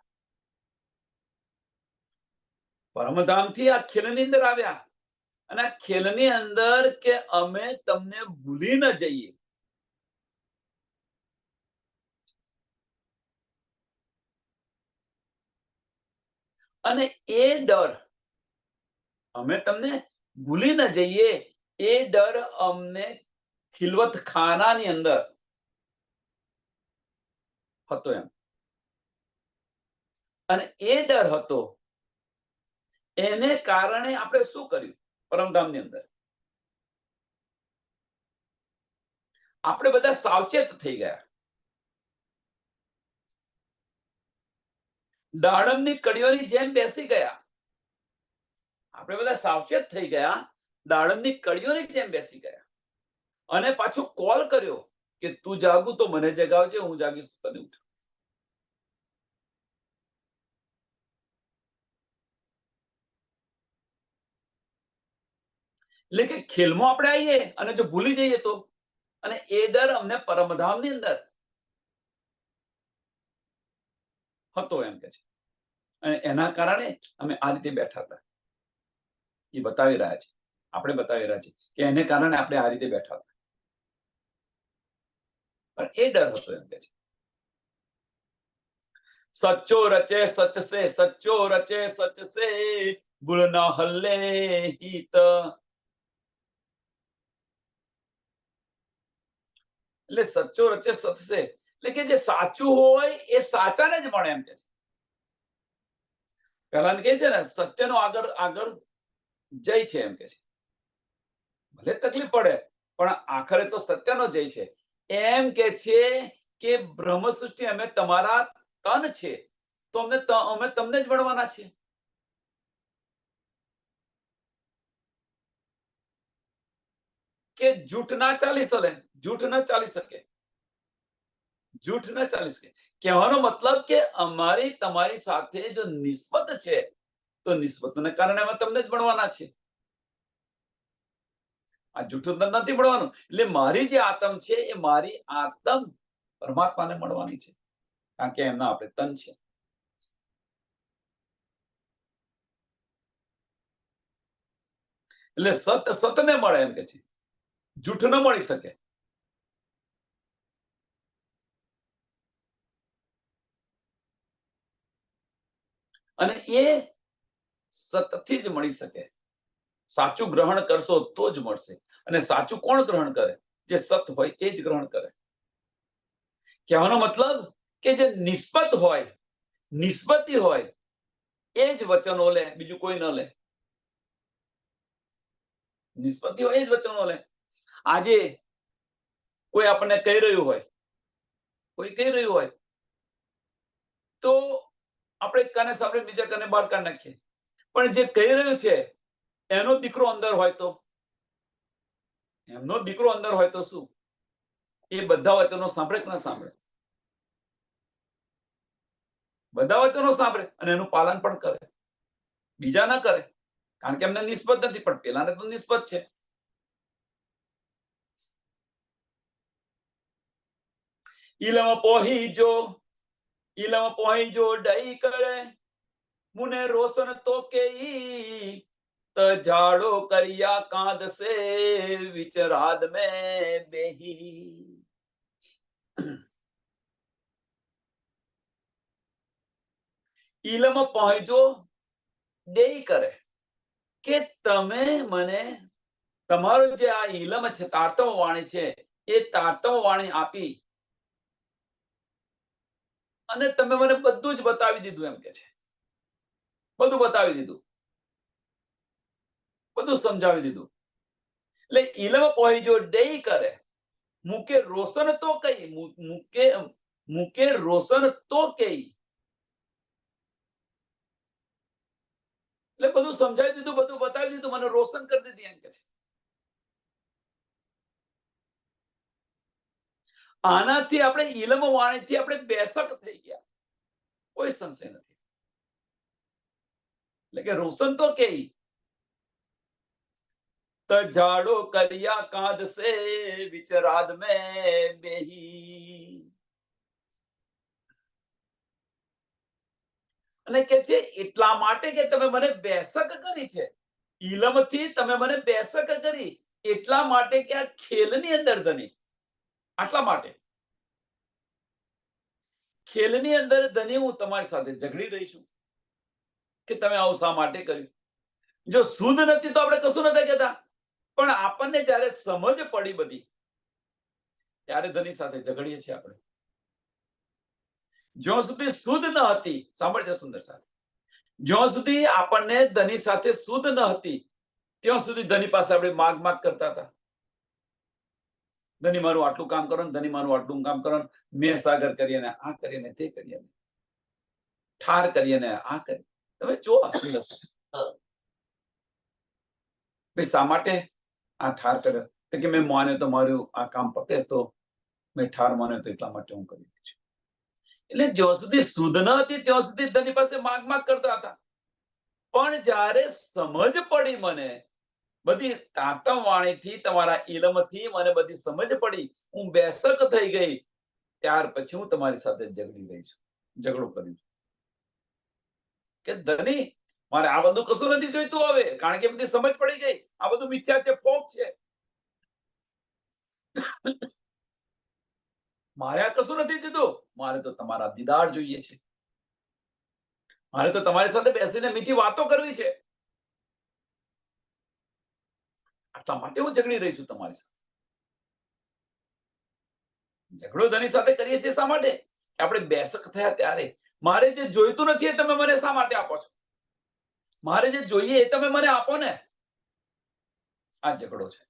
પરમધામથી આ ખેલની અંદર આવ્યા, અને આ ખેલની અંદર કે અમે તમને ભૂલી ન જઈએ. અને એ ડર, અમે તમને ભૂલી ન જઈએ, એ ડર અમને ખિલવત ખાનાની અંદર હતો એમ. અને એ ડર હતો, એને કારણે આપણે શું કર્યું પરમધામની અંદર? આપણે બધા સાવચેત થઈ ગયા. દાડમની કડીઓની જેમ બેસી ગયા. આપણે બધા સાવચેત થઈ ગયા, દાડમની કડીઓની જેમ બેસી ગયા. અને પાછું કોલ કર્યો કે તું જાગું તો મને જગાવજે, હું જાગીશ તને ઉઠ. એટલે કે ખેલમાં આપણે આવીએ અને જો ભૂલી જઈએ તો, અને એ ડર અમને પરમધામની અંદર હતો એમ કે છે. અને એના કારણે અમે આ રીતે બેઠા હતા. એ બતાવી રહ્યા છે, આપણે બતાવી રહ્યા છે કે એને કારણે આપણે આ રીતે બેઠા હતા. પણ એ ડર હતો એમ કે છે. સચ્ચો રચે સચ સે, સચ્ચો રચે સચ સે ભૂલ ના હલ્લે હિત. એટલે સચ્ચો રચે સચ સે, એટલે કે જે સાચું હોય એ સાચાને જ મળે એમ કે છે. પહેલા કે છે ને સત્યનો આગળ આગળ જય છે એમ કે છે. ભલે તકલીફ પડે પણ આખરે તો સત્યનો જય છે. એમ કે છે કે બ્રહ્મ સૃષ્ટિ અમે તમારા તન છે, તો અમે તમને જ મળવાના છે. કે જૂઠ ના ચાલી શકે, જૂઠ ના ચાલી શકે, જૂઠ ના ચાલી શકે. કહેવાનો મતલબ કે અમારી તમારી સાથે જો નિસ્બત છે, તો નિસ્બતને કારણે અમે તમને જ મળવાના છે. આ જૂઠું નથી મળવાનું. એટલે મારી જે આત્મ છે એ મારી આત્મ પરમાત્માને મળવાની છે, કારણ કે એમના આપણે તન છે. એટલે સતને મળે એમ કે છે, જૂઠ ન મળી શકે. અને એ સતથી જ મળી શકે. સાચું ગ્રહણ કરશો તો જ મળશે. અને સાચું કોણ ગ્રહણ કરે? જે સત હોય એ જ ગ્રહણ કરે. કહેવાનો મતલબ કે જે નિસ્બત હોય, નિસ્બતી હોય, એ જ વચનો લે, બીજું કોઈ ન લે. નિસ્બતી હોય એ જ વચનો લે. આજે કોઈ આપણને કહી રહ્યું હોય, કોઈ કહી રહ્યું હોય, તો આપણે એક કાને સાંભળીને બીજા કાને બહાર કાઢી નાખીએ. પણ જે કહી રહ્યું છે એનો દીકરો અંદર હોય તો, એમનો દીકરો અંદર હોય તો શું? એ બધા વચનો સાંભળે કે ના સાંભળે? બધા વચનો સાંભળે અને એનું પાલન પણ કરે. બીજા ના કરે, કારણ કે એમને નિસ્બત નથી, પણ પેલાને તો નિસ્બત છે. ઈલમ પોહી જો ડઈ કરે મુને રોશન તો કે ઝાડો કરિયા કાંદ સે વિચરાદ में બેહી. ઇલમ પહોંચજો દેઈ કરે કે તમે મને તમારું જે આ ઇલમ છે, તારતમ વાણી છે, એ તારતમ વાણી આપી અને તમે મને બધું જ બતાવી દીધું એમ કે છે. બધું બતાવી દીધું, બધું સમજાવી દીધું. એટલે ઇલમ પહોંચજો દેઈ કરે મૂકે રોશન તો કઈ મૂકે રોશન તો કઈ. એટલે બધું સમજાવી દીધું, બધું બતાવી દીધું, મને રોશન કરી દીધી એમ કે છે. આનાથી આપણે ઇલમ વાણીથી આપણે બેસક થઈ ગયા, કોઈ સંશય નથી. એટલે કે રોશન તો કે તજાડો કર્યા કાંદ સે વિચરાદ મેં બેહી. અને કે છે એટલા માટે કે તમે મને બેસક કરી છે, ઇલમથી તમે મને બેસક કરી, એટલા માટે કે આ ખેલની અંદર ધની, આટલા માટે ખેલની અંદર ધની હું તમારી સાથે ઝઘડી રહી છું કે તમે આવું શા માટે કર્યું. જો શુદ્ધ નથી તો આપણે કશું નથી કહેતા, પણ આપણને જયારે સમજ પડી બધી, ત્યારે ધની સાથે ઝઘડીએ છીએ આપણે. જ્યાં સુધી શુદ્ધ ન હતી, સાંભળજો સુંદર સાથે, જ્યાં સુધી આપણને ધની સાથે શુદ્ધ ન હતી ત્યાં સુધી ધની પાસે આપણે માગ માગ કરતા હતા. ધની મારું આટલું કામ કરો, ધની મારું આટલું કામ કરો, મેં સાગર કરીએ ને આ કરીએ ને તે કરીએ ને ઠાર કરીએ ને આ કરીએ. તમે જો ભાઈ શા માટે આ ઠાર કર્યો, તો કે મેં માન્યો તો મારું આ કામ પતે તો મેં ઠાર માન્યો તો એટલા માટે હું કરી દઉં છું. એટલે જ્યાં સુધી શુદ્ધ ન હતી ત્યાં સુધી ધની પાસે માગ માગ કરતા હતા. પણ જ્યારે સમજ પડી મને, બધી તારતમ વાણીથી તમારા ઇલમથી મને બધી સમજ પડી, હું બેસક થઈ ગઈ, ત્યાર પછી હું તમારી સાથે ઝઘડી રહી છું, ઝઘડો કર્યો છું કે ધની મારે આ બધું કશું નથી જોઈતું હવે, કારણ કે બધી સમજ પડી ગઈ આ બધું મિથ્યા છે, ફોક છે. મારે આ કશું નથી જોઈતું, મારે તો તમારા દીદાર જોઈએ છે, મારે તો તમારી સાથે બેસીને મીઠી વાતો કરવી છે. આટલા માટે હું ઝઘડી રહી છું તમારી સાથે. ઝઘડો ધની સાથે કરીએ છીએ શા માટે? કે આપણે બેસક થયા ત્યારે. મારે જે જોઈતું નથી એ તમે મને શા માટે આપો છો? મારે જે જોઈએ એ તમે મને આપો ને. આ ઝઘડો છે.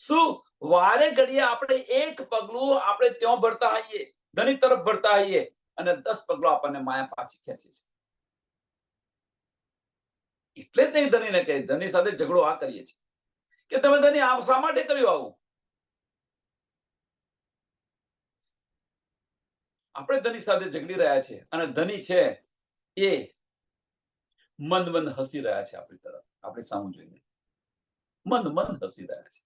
શું વારે ઘડીએ આપણે એક પગલું આપણે ત્યાં ભરતા હોઈએ, ધની તરફ ભરતા હોઈએ, અને 10 પગલું આપણને માયા પાછી ખેંચે છે. એટલે જ નહીં ધનીને કહે, ધની સાથે ઝઘડો આ કરીએ છીએ કે તમે ધની આ શા માટે કર્યું આવું? આપણે ધની સાથે ઝઘડી રહ્યા છે અને ધની છે એ મંદ મંદ હસી રહ્યા છે આપણી તરફ, આપણી સામે જોઈને મંદ મંદ હસી રહ્યા છે.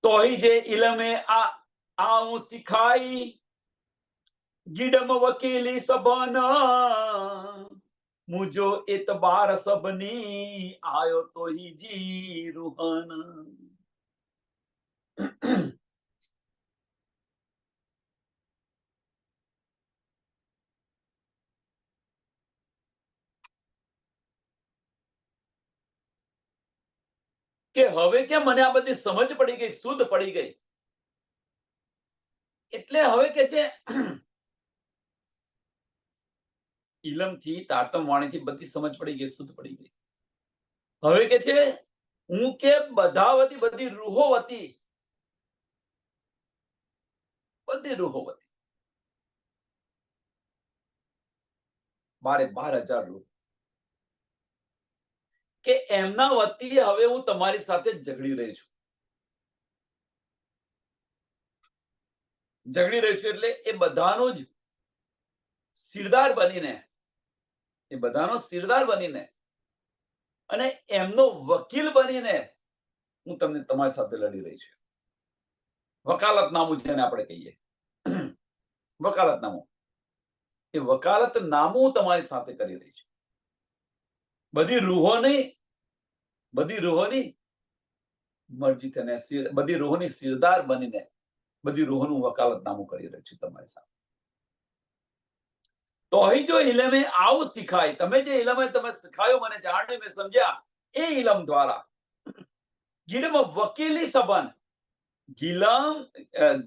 તોય જે ઇલમે આ હું શીખાઈ, ગીડમ વકીલી સભાના, મુજો એતબાર સબની આયો તો હી જી રૂહાના. કે હવે કે મને આ બધી સમજ પડી ગઈ, શુદ્ધ પડી ગઈ, એટલે હવે કે છે ઇલમથી તારતમ વાણીથી બધી સમજ પડી ગઈ, શુદ્ધ પડી ગઈ. હવે કે છે હું કે બધા વતી બધી રૂહો વતી, બધી રૂહો વતી 12,000 રૂહ, કે એમના વતી હવે હું તમારી સાથે ઝઘડી રહી છું. ઝઘડી રહી છું એટલે એ બધાનું જ સિરદાર બનીને, એ બધાનો સિરદાર બનીને અને એમનો વકીલ બનીને હું તમને તમારી સાથે લડી રહી છું. વકાલતનામું જેને આપણે કહીએ, વકાલતનામું, એ વકાલતનામું તમારી સાથે કરી રહી છું. બધી રૂહોની મરજી થઈને બધી રૂહોની સિરદાર બનીને બધી રૂહોનું વકાલતનામું કરી રહ્યો છું તમારી સામે. તો અહીં જો ઇલમે આવું શીખાય, તમે જે ઇલમે તમે શીખાયું, મને જાણ્યું, મેં સમજ્યા, એ ઇલમ દ્વારા ગીડમ વકીલી સંબંધ,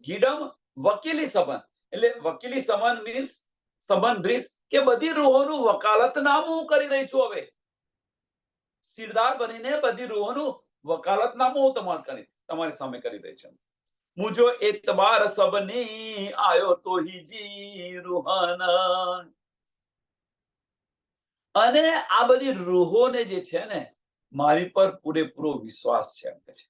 ગીડમ વકીલી સંબંધ, એટલે વકીલી સંબંધ મીન્સ સંબંધ કે બધી રૂહોનું વકાલતનામું હું કરી રહી છું. હવે સિરદાર બનીને બધી રૂહોનું વકાલતનામું હું તમારી સામે કરી રહી છું. મુજો એતબાર સબની આયો તો હી જી રૂહાના. અને આ બધી રૂહોને જે છે ને, મારી પર પૂરેપૂરો વિશ્વાસ છે એમ કે છે.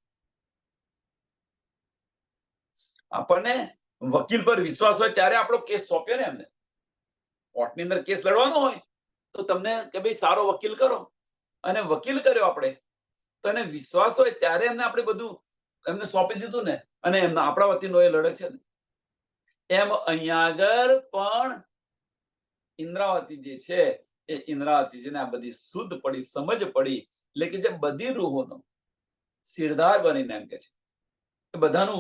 આપણને વકીલ પર વિશ્વાસ હોય ત્યારે આપણો કેસ સોંપ્યો ને એમને. કોર્ટની અંદર કેસ લડવાનો હોય તો તમને કે ભાઈ સારો વકીલ કરો, અને વકીલ કર્યો આપણે, તો એને વિશ્વાસ હોય ત્યારે એમને આપણે બધું એમને સોંપી દીધું ને, અને એમના આપણા વતીનો એ લડે છે ને. એમ અહીંયા આગળ પણ ઇન્દ્રાવતી જે છે, એ ઇન્દ્રાવતી જેને આ બધી શુદ્ધ પડી, સમજ પડી, એટલે કે જે બધી રૂહોનો સિરદાર બનીને એમ કે છે એ બધાનું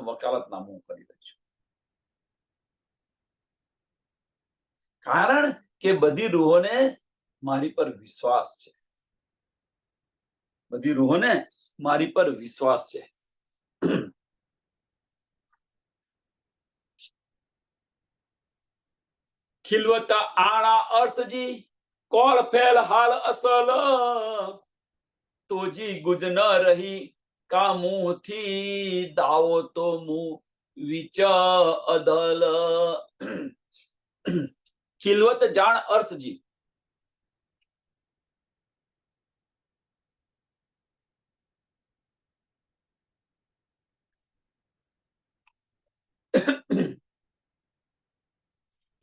વકાલતનામું કરી રહ્યું છું. કારણ કે બધી રૂહોને મારી પર વિશ્વાસ છે. બધી રૂહોને મારી પર વિશ્વાસ છે. ખિલવતા આણા અર્સજી કોલ ફેલ હાલ અસલ તોજી ગુજ ન રહી કા મુંહ થી દાવો તો મુંહ વિચ અદલ. ખિલવત જાણ અર્સજી,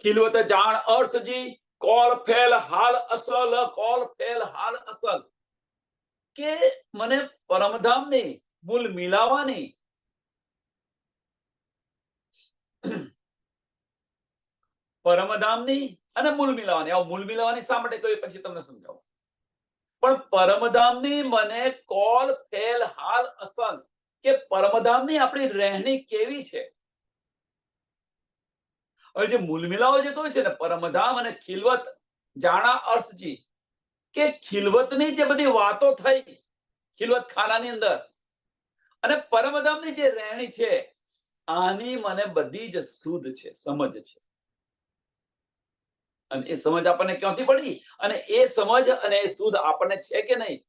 ખિલવત જાણ અર્સજી કોલ ફેલ હાલ અસલ, કોલ ફેલ હાલ અસલ, કે મને પરમધામની મૂલ મિલાવાની, પરમધામની અને મૂળ મિલાવાની. આવું મૂળ મિલાવાની શા માટે કહ્યું પછી તમને સમજાવું. પણ પરમધામની મને કોલ ફેલ હાલ અસલ, કે પરમધામની આપણી રહેણી કેવી છે. હવે જે મૂળ મિલાવો જે કહ્યું છે ને, પરમધામ અને ખિલવત જાણા અર્થજી, કે ખિલવતની જે બધી વાતો થઈ ખિલવત ખાનાની અંદર, અને પરમધામની જે રહેણી છે, આની મને બધી જ શુદ્ધ છે, સમજ છે. અને એ સમજ આપણને ક્યાંથી પડી, અને એ સમજ અને એ શુદ્ધ આપણને છે કે નહીં,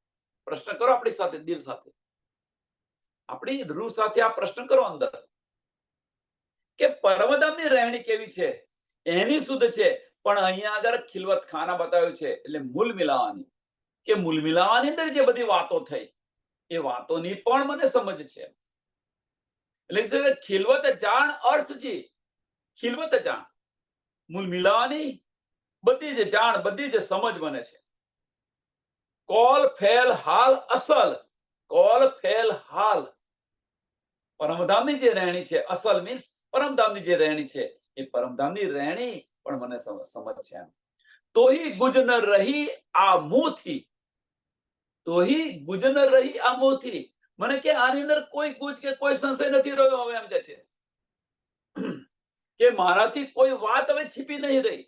પ્રશ્ન કરો આપણી સાથે, દિલ સાથે, આપણી રૂહ સાથે આ પ્રશ્ન કરો અંદર, કે પરમધામની રહેણી કેવી છે, એની શુદ્ધ છે. પણ અહીંયા આગળ ખિલવત ખાના બતાવ્યું છે, એટલે મૂલ મિલાવાની, કે મૂલ મિલાવાની અંદર જે બધી વાતો થઈ એ વાતોની પણ મને સમજ છે. એટલે ખિલવત જાણ અર્થજી, ખિલવત જાણ, મૂલ મિલાવાની બધી જ જાણ, બધી જ સમજ મને છે. કોલ ફેલ હાલ અસલ, કોલ ફેલ હાલ, પરમધામની જે રહેણી છે, અસલ મીન્સ પરમધામની જે રહેણી છે, એ પરમધામની રહેણી પણ મને સમજ છે. તોહી ગુજ ન રહી આ મુંહથી, તોહી ગુજ ન રહી આ મુંહથી, મને કે આની અંદર કોઈ ગુજ કે કોઈ સંશય નથી રહ્યો. હવે એમ કે છે કે મારાથી કોઈ વાત હવે છીપી નહીં રહી.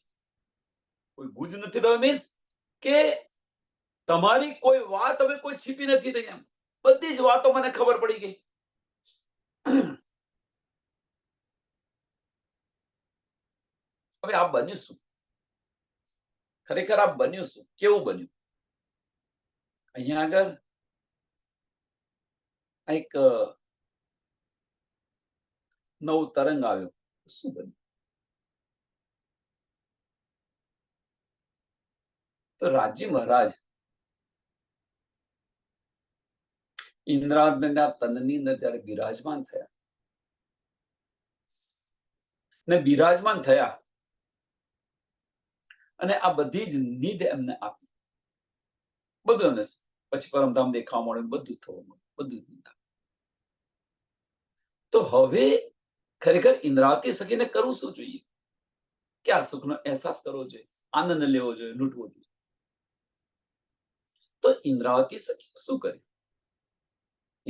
કોઈ ગુજ નથી રહ્યો મીન્સ કે તમારી કોઈ વાત હવે કોઈ છીપી નથી રહી. એમ બધી જ વાતો મને ખબર પડી ગઈ. હવે આ બન્યું શું? ખરેખર આ બન્યું શું? કેવું બન્યું? અહીંયા આગળ એક નવું તરંગ આવ્યો. શું બન્યું? તો રાજી મહારાજ ઇન્દ્રાદના તનની અંદર જયારે બિરાજમાન થયા, ને બિરાજમાન થયા, અને આ બધી જ નિધ એમને આપી, બધું એમને પછી પરમધામ દેખાવા મળે, બધું થવા મળે, બધું જ નિધ. તો હવે ખરેખર ઇન્દ્રાવતી સખીને કરવું શું જોઈએ? કે આ સુખનો અહેસાસ કરવો જોઈએ, આનંદ લેવો જોઈએ, લૂંટવો જોઈએ. તો ઇન્દ્રાવતી સખી શું કર્યું?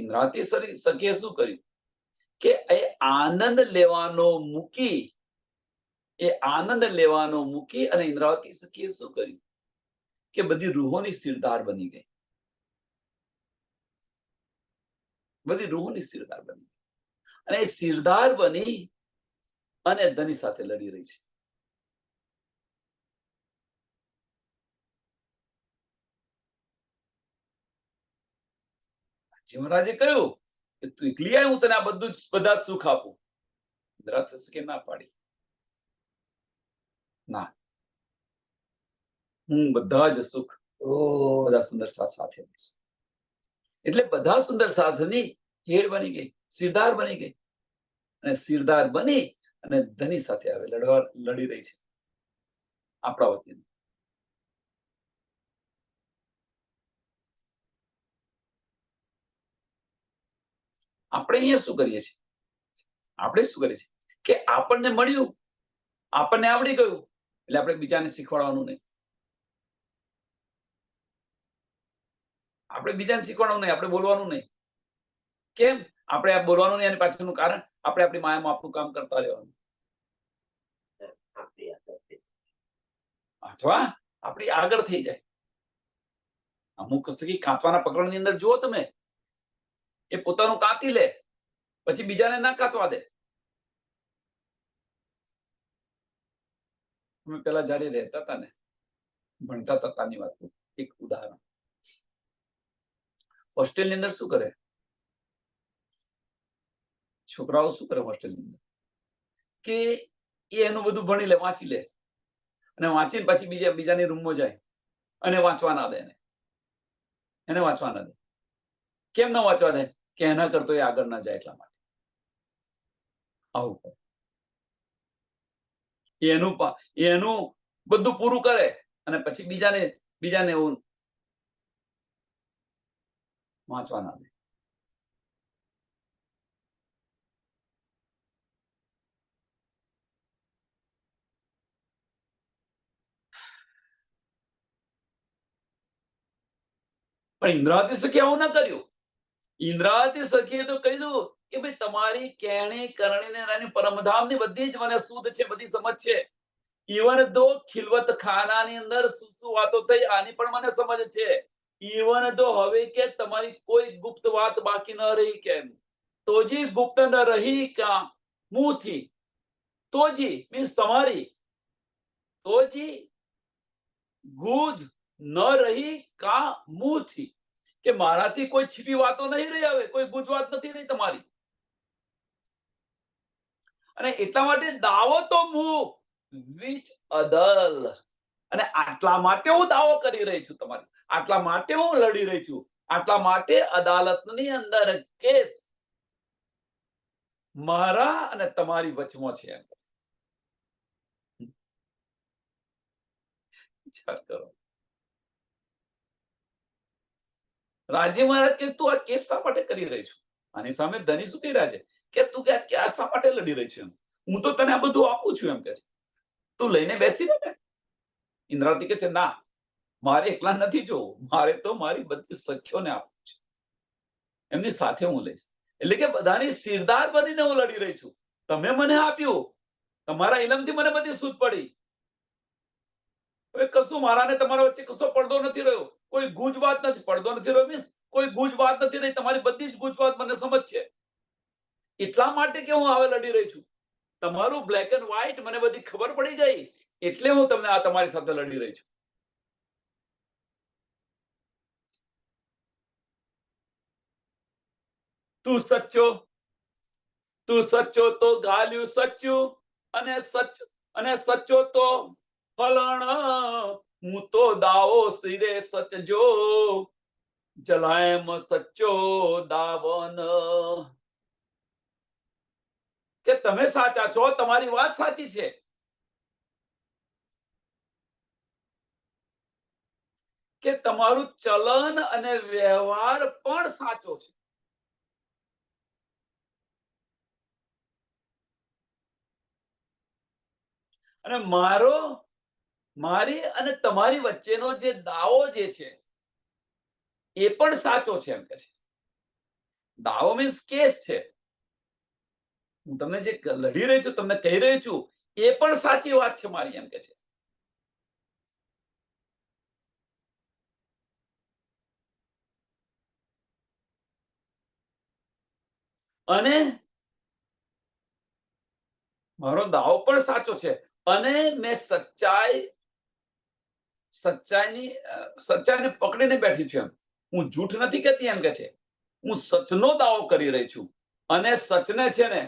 ઇન્દ્રાવતી સખીએ શું કર્યું કે એ આનંદ લેવાનો મૂકી અને ઇન્દ્રાવતી સખીએ શું કર્યું કે બધી રૂહોની સિરદાર બની ગઈ. બધી રૂહોની સિરદાર બની અને એ સિરદાર બની અને ધની સાથે લડી રહી છે. મહારાજે કહ્યું કે તું એકલી આય, હું તને આ બધા સુખ આપું. ઇન્દ્રાવતી સખીએ ના પાડી. ના, હું બધા જ સુખ બધા સુંદર સાથ સાથે લઈશું. એટલે બધા સુંદર સાથની હેડ બની ગઈ, સિરદાર બની ગઈ અને સિરદાર બની અને ધની સાથે હવે લડી રહી છે આપણા વતી. આપણે અહીંયા શું કરીએ છીએ? આપણે શું કરીએ છીએ કે આપણને મળ્યું, આપણને આવડી ગયું એટલે આપણે બીજાને શીખવાડવાનું નહીં. આપણે બીજાને શીખવાડવાનું નહીં, આપણે બોલવાનું નહીં. કેમ આપણે આ બોલવાનું નહીં? એની પાછળનું કારણ આપણે આપણી માયામાં આપણું કામ કરતા રહેવાનું, અથવા આપણી આગળ થઈ જાય. અમુક સખી કાંતવાના પકડની અંદર જુઓ તમે, એ પોતાનું કાંતી લે પછી બીજાને ના કાંતવા દે. અમે પેલા જયારે રહેતા હતા ને, ભણતા હતા તાની વાત, એક ઉદાહરણ. હોસ્ટેલની અંદર શું કરે છોકરાઓ? શું કરે હોસ્ટેલની અંદર કે એનું બધું ભણી લે, વાંચી લે અને વાંચીને પછી બીજાની રૂમમાં જાય અને વાંચવા ના દે. એને વાંચવા ના દે. કેમ ના વાંચવા દે? કે એના કરતો એ આગળ ના જાય એટલા માટે. આવું કરે. એનું બધું પૂરું કરે અને પછી બીજાને એવું વાંચવા ના દે. પણ ઇન્દ્રાવતી સખી આવું ના કર્યું. ઇન્દ્રાવતી સખીએ તો કહ્યું કે ભાઈ તમારી કહેણી કરણી ને પરમધામની બધી જ મને શુદ્ધ છે, બધી સમજ છે. ઇવન તો ખિલવત ખાનાની અંદર શું વાતો થઈ આની પણ મને સમજ છે. ઇવન તો હવે કે તમારી કોઈ ગુપ્ત વાત બાકી ન રહી. કેમ તોજી ગુપ્ત ન રહી કા મુંહથી, તોજી મીન્સ તમારી, તોજી ગુજ ન રહી કા મુંહથી, કે મારાથી કોઈ છીપી વાતો નહીં રહી, હવે કોઈ ગુજ વાત નથી રહી તમારી. અને એટલા માટે દાવો તો મું વિચ અદલ, અને આટલા માટે હું દાવો કરી રહી છું તમારી, આટલા માટે હું લડી રહી છું, આટલા માટે અદાલતની અંદર કેસ મારા અને તમારી વચમાં છે. વિચાર કરો. રાજી મહારાજ કે તું આ કેસ શા માટે કરી રહી છું? આની સામે ધની શું કહી રહ્યા છે કે તું કે આ શા માટે લડી રહી છું? હું તો તને આ બધું આપું છું એમ કે છે, તું લઈને બેસી રહે ને. ઇન્દ્રાવતી કે છે ના, મારે એકલા નથી જોવું, મારે તો મારી બધી સખીઓને આપવું છે, એમની સાથે હું લઈશ. એટલે કે બધાની સિરદાર બનીને હું લડી રહી છું. તમે મને આપ્યું, તમારા ઇલમથી મને બધી સૂઝ પડી. હવે કશું મારા ને તમારા વચ્ચે કશો પડદો નથી રહ્યો, કોઈ ગુજ વાત નથી. પડદો નથી રહ્યો મીન્સ કોઈ ગુજ વાત નથી રહી. તમારી બધી જ ગુજ વાત મને સમજ છે. એટલા માટે કે હું હવે લડી રહી છું. તમારું બ્લેક એન્ડ વ્હાઈટ મને બધી ખબર પડી ગઈ, એટલે હું તમને આ તમારી સાથે લડી રહી છું. તું સચ્ચો તો ગાલ્યું સચ્યું, અને સચ્ચો તો ફલણ. હું તો દાવો સિરે સચજો, જલાયમ સચ્ચો દાવન. કે તમે સાચા છો, તમારી વાત સાચી છે, કે તમારું ચલન અને વ્યવહાર પણ સાચો છે. અને મારી અને તમારી વચ્ચેનો જે દાવો જે છે એ પણ સાચો છે એમ કે છે. દાવો મીન્સ કેસ છે. હું તમને જે લડી રહી છું, તમને કહી રહી છું, એ પણ સાચી વાત છે મારી, એમ કે છે. અને મારો દાવો પણ સાચો છે, અને મેં સચ્ચાઈને પકડીને બેઠી છું. એમ હું જૂઠ નથી કહેતી, એમ કે છે. હું સચનો દાવો કરી રહી છું, અને સચને છે ને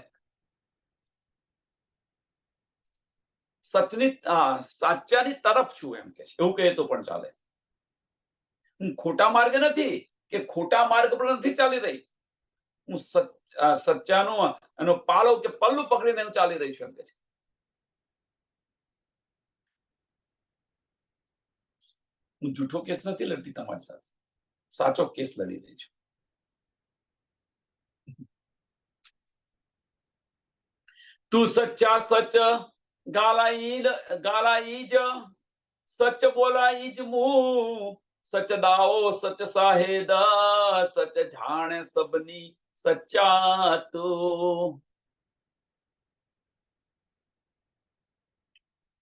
સાચાની તરફ છું, એમ કે છે. એવું કહે તો પણ ચાલે. હું ખોટા માર્ગે નથી, કે ખોટા માર્ગ પર નથી ચાલી રહી. હું સચ્ચાનો એનો પાલો કે પલ્લું પકડીને હું ચાલી રહી છું, એમ કે છે. હું જૂઠો કેસ નથી લડતી તમારી સાથે, સાચો કેસ લડી રહી છું. તું સચ્ચા સચ ગાલાઈ જ સચ બોલાઈ જ મું, સચ દાવો સચ સાહેદ, સચ જાણે સબની સચ્ચા તું.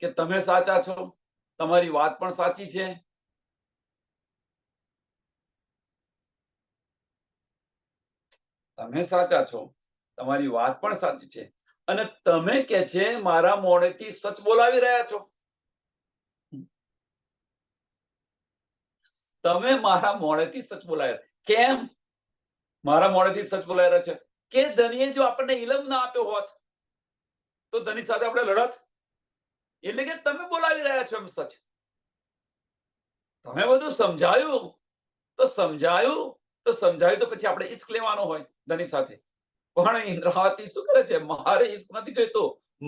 કે તમે સાચા છો, તમારી વાત પણ સાચી છે. તમે સાચા છો, તમારી વાત પણ સાચી છે, અને તમે કે છે મારા મોઢેથી સચ બોલાવી રહ્યા છો. તમે મારા મોઢેથી સચ બોલાવ્યા. કેમ મારા મોઢેથી સચ બોલાવી રહ્યા છે? કે ધનીએ જો આપણને ઇલમ ના આપ્યો હોત, તો ધની સાથે આપણે લડત. એટલે કે તમે બોલાવી રહ્યા છો એમ સચ. તમે બધું સમજાયું તો પછી આપણે ઈશ્ક લેવાનો હોય ધની સાથે. પણ ઇન્દ્રાવતી શું કરે છે? મારે ઈશ્ક નથી જોઈતો,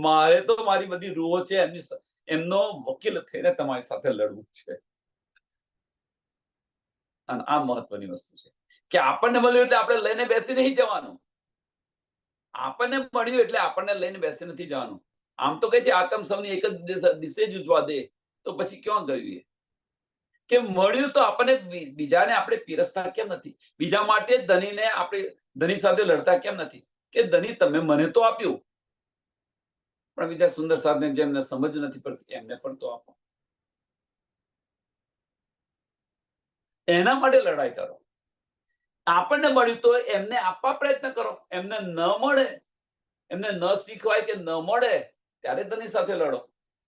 મારે તો મારી બધી રૂહો છે એમનો વકીલ થઈને તમારી સાથે લડવું છે. અને આ મહત્વની વસ્તુ છે કે આપણને મળ્યું એટલે આપણે લઈને બેસી નહીં જવાનું. આપણને મળ્યું એટલે આપણને લઈને બેસી નથી જવાનું. આમ તો કહે છે આતમ સૌની એક જ દિશે જ ઉજવા દે, તો પછી ક્યાં ગયું એ? કે મળ્યું તો આપણને બીજાને આપણે પીરસતા કેમ નથી? બીજા માટે ધનીને આપણે ધની સાથે લડતા કેમ નથી? કે ધની તમે મને તો આપ્યું, પણ બીજા સુંદર સાધને જેમને સમજ નથી પડતી એમને પણ તો આપો. એના માટે લડાઈ કરો. આપણને મળ્યું તો એમને આપવા પ્રયત્ન કરો. એમને ન મળે, એમને ન શીખવાય કે ન મળે, ત્યારે ધની સાથે લડો.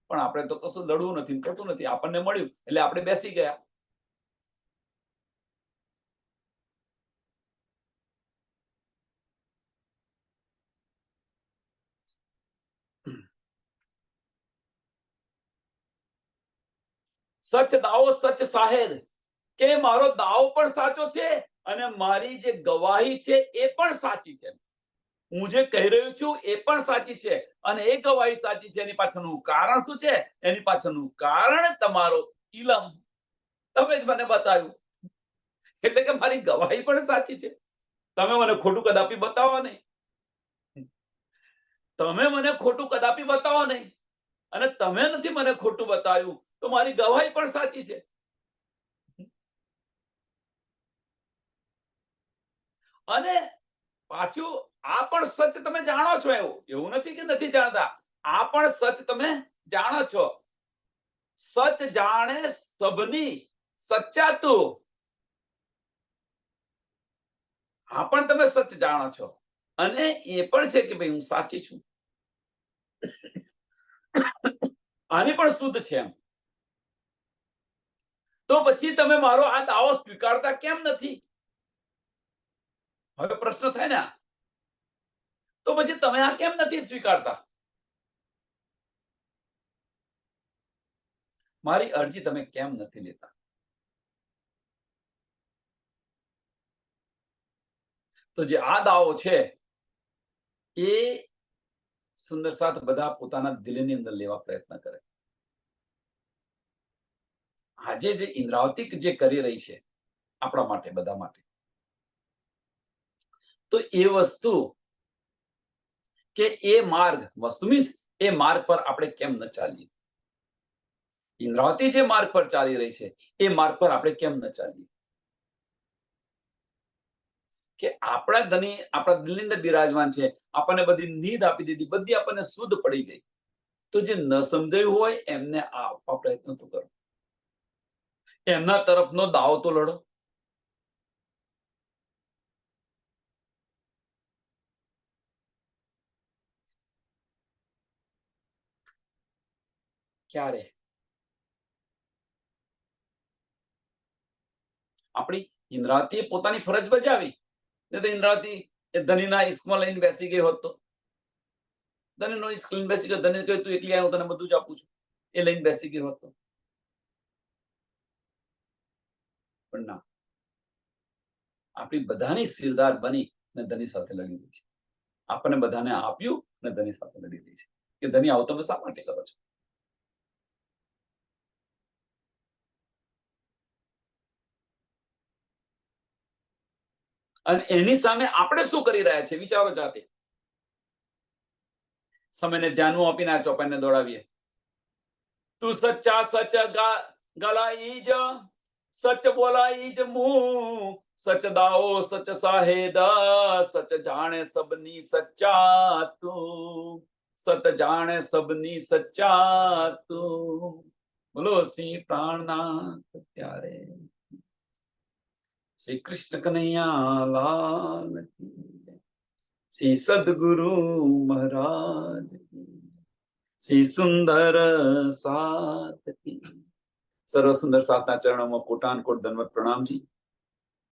પણ આપણે તો કશું લડવું નથી, કરતું નથી. આપણને મળ્યું એટલે આપણે બેસી ગયા. સચ દાવો સચ સાહેદ, કે મારો દાવો પણ સાચો છે અને મારી જે ગવાહી છે એ પણ સાચી છે. હું જે કહી રહ્યો છું એ પણ સાચી છે, અને એ ગવાહી સાચી છે. એની પાછળનું કારણ શું છે? એની પાછળનું કારણ તમારો ઇલમ. તમે જ મને બતાવ્યું, એટલે કે મારી ગવાહી પણ સાચી છે. તમે મને ખોટું કદાપી બતાવો નહીં. તમે મને ખોટું કદાપી બતાવો નહીં, અને તમે નથી મને ખોટું બતાવ્યું, તો મારી ગવાહી પણ સાચી છે. અને પાછું આ પણ સચ તમે જાણો છો. એવું નથી કે નથી જાણતા. આ પણ સચ તમે જાણો છો. સચ જાણે સબની સચ્ચા તું. આ પણ તમે સચ જાણો છો, અને એ પણ છે કે ભાઈ હું સાચી છું. આની પણ શુદ્ધ છે એમ. તો પછી તમે મારો આ દાવો સ્વીકારતા કેમ નથી? હવે પ્રશ્ન થાય ને, તો પછી તમે આ કેમ નથી સ્વીકારતા? મારી અરજી તમે કેમ નથી લેતા? તો જે આ દાવો છે એ સુંદર સાથ બધા પોતાના દિલની અંદર લેવા પ્રયત્ન કરે. આજે જે ઇન્દ્રાવતી જે કરી રહી છે આપણા માટે, બધા માટે, તો એ વસ્તુ કે એ માર્ગ, વસ્તુ મીન્સ એ માર્ગ પર આપણે કેમ ન ચાલીએ? ઇન્દ્રાવતી જે માર્ગ પર ચાલી રહી છે એ માર્ગ પર આપણે કેમ ન ચાલીએ? કે આપણા ધણી આપણા દિલની અંદર બિરાજમાન છે, આપણને બધી નીંદ આપી દીધી, બધી આપણને શુદ્ધ પડી ગઈ. તો જે ન સમજાયું હોય એમને આપવા પ્રયત્ન તો કરો, એમના તરફનો દાવો તો લડો. ક્યારે આપણી ઇન્દ્રાવતીએ પોતાની ફરજ બજાવી, ને તો ઇન્દ્રાવતી એ ધનીના ઇશ્કમાં લઈને બેસી ગઈ હોત તો, ધનીનો ઇશ્ક લઈને બેસી ગયો, ધની કહ્યું તું એકલી આય, હું તને બધું જ આપું છું, એ લઈને બેસી ગઈ હોત તો. પણ ના, આપણી બધાની સિરદાર બની ને ધની સાથે લડી રહી છે. આપણને બધાને આપ્યું ને ધની સાથે લડી રહી છે કે ધની આવું તમે શા માટે કરો છો. અને એની સામે આપણે શું કરી રહ્યા છે વિચારો જાતે. સમયને ધ્યાનમાં આપીને આ ચોપાઈને દોડાવીએ. તું સચ્ચા સચ ગલાઈ જ, સચ બોલાઈ જ મું, સચ દાઓ સચ સાહેદ, સચ જાણે સબની સચ્ચા તું, સત જાણે સબની સચ્ચા તું. બોલો શ્રી પ્રાણનાથ પ્યારે શ્રી કૃષ્ણ કનૈયા લાલ કી જય. શ્રી સદગુરુ મહારાજ કી, શ્રી સુંદર સાત કી. સર્વ સુંદર સાતના ચરણોમાં કોટાન કોટ દંડવત પ્રણામજી.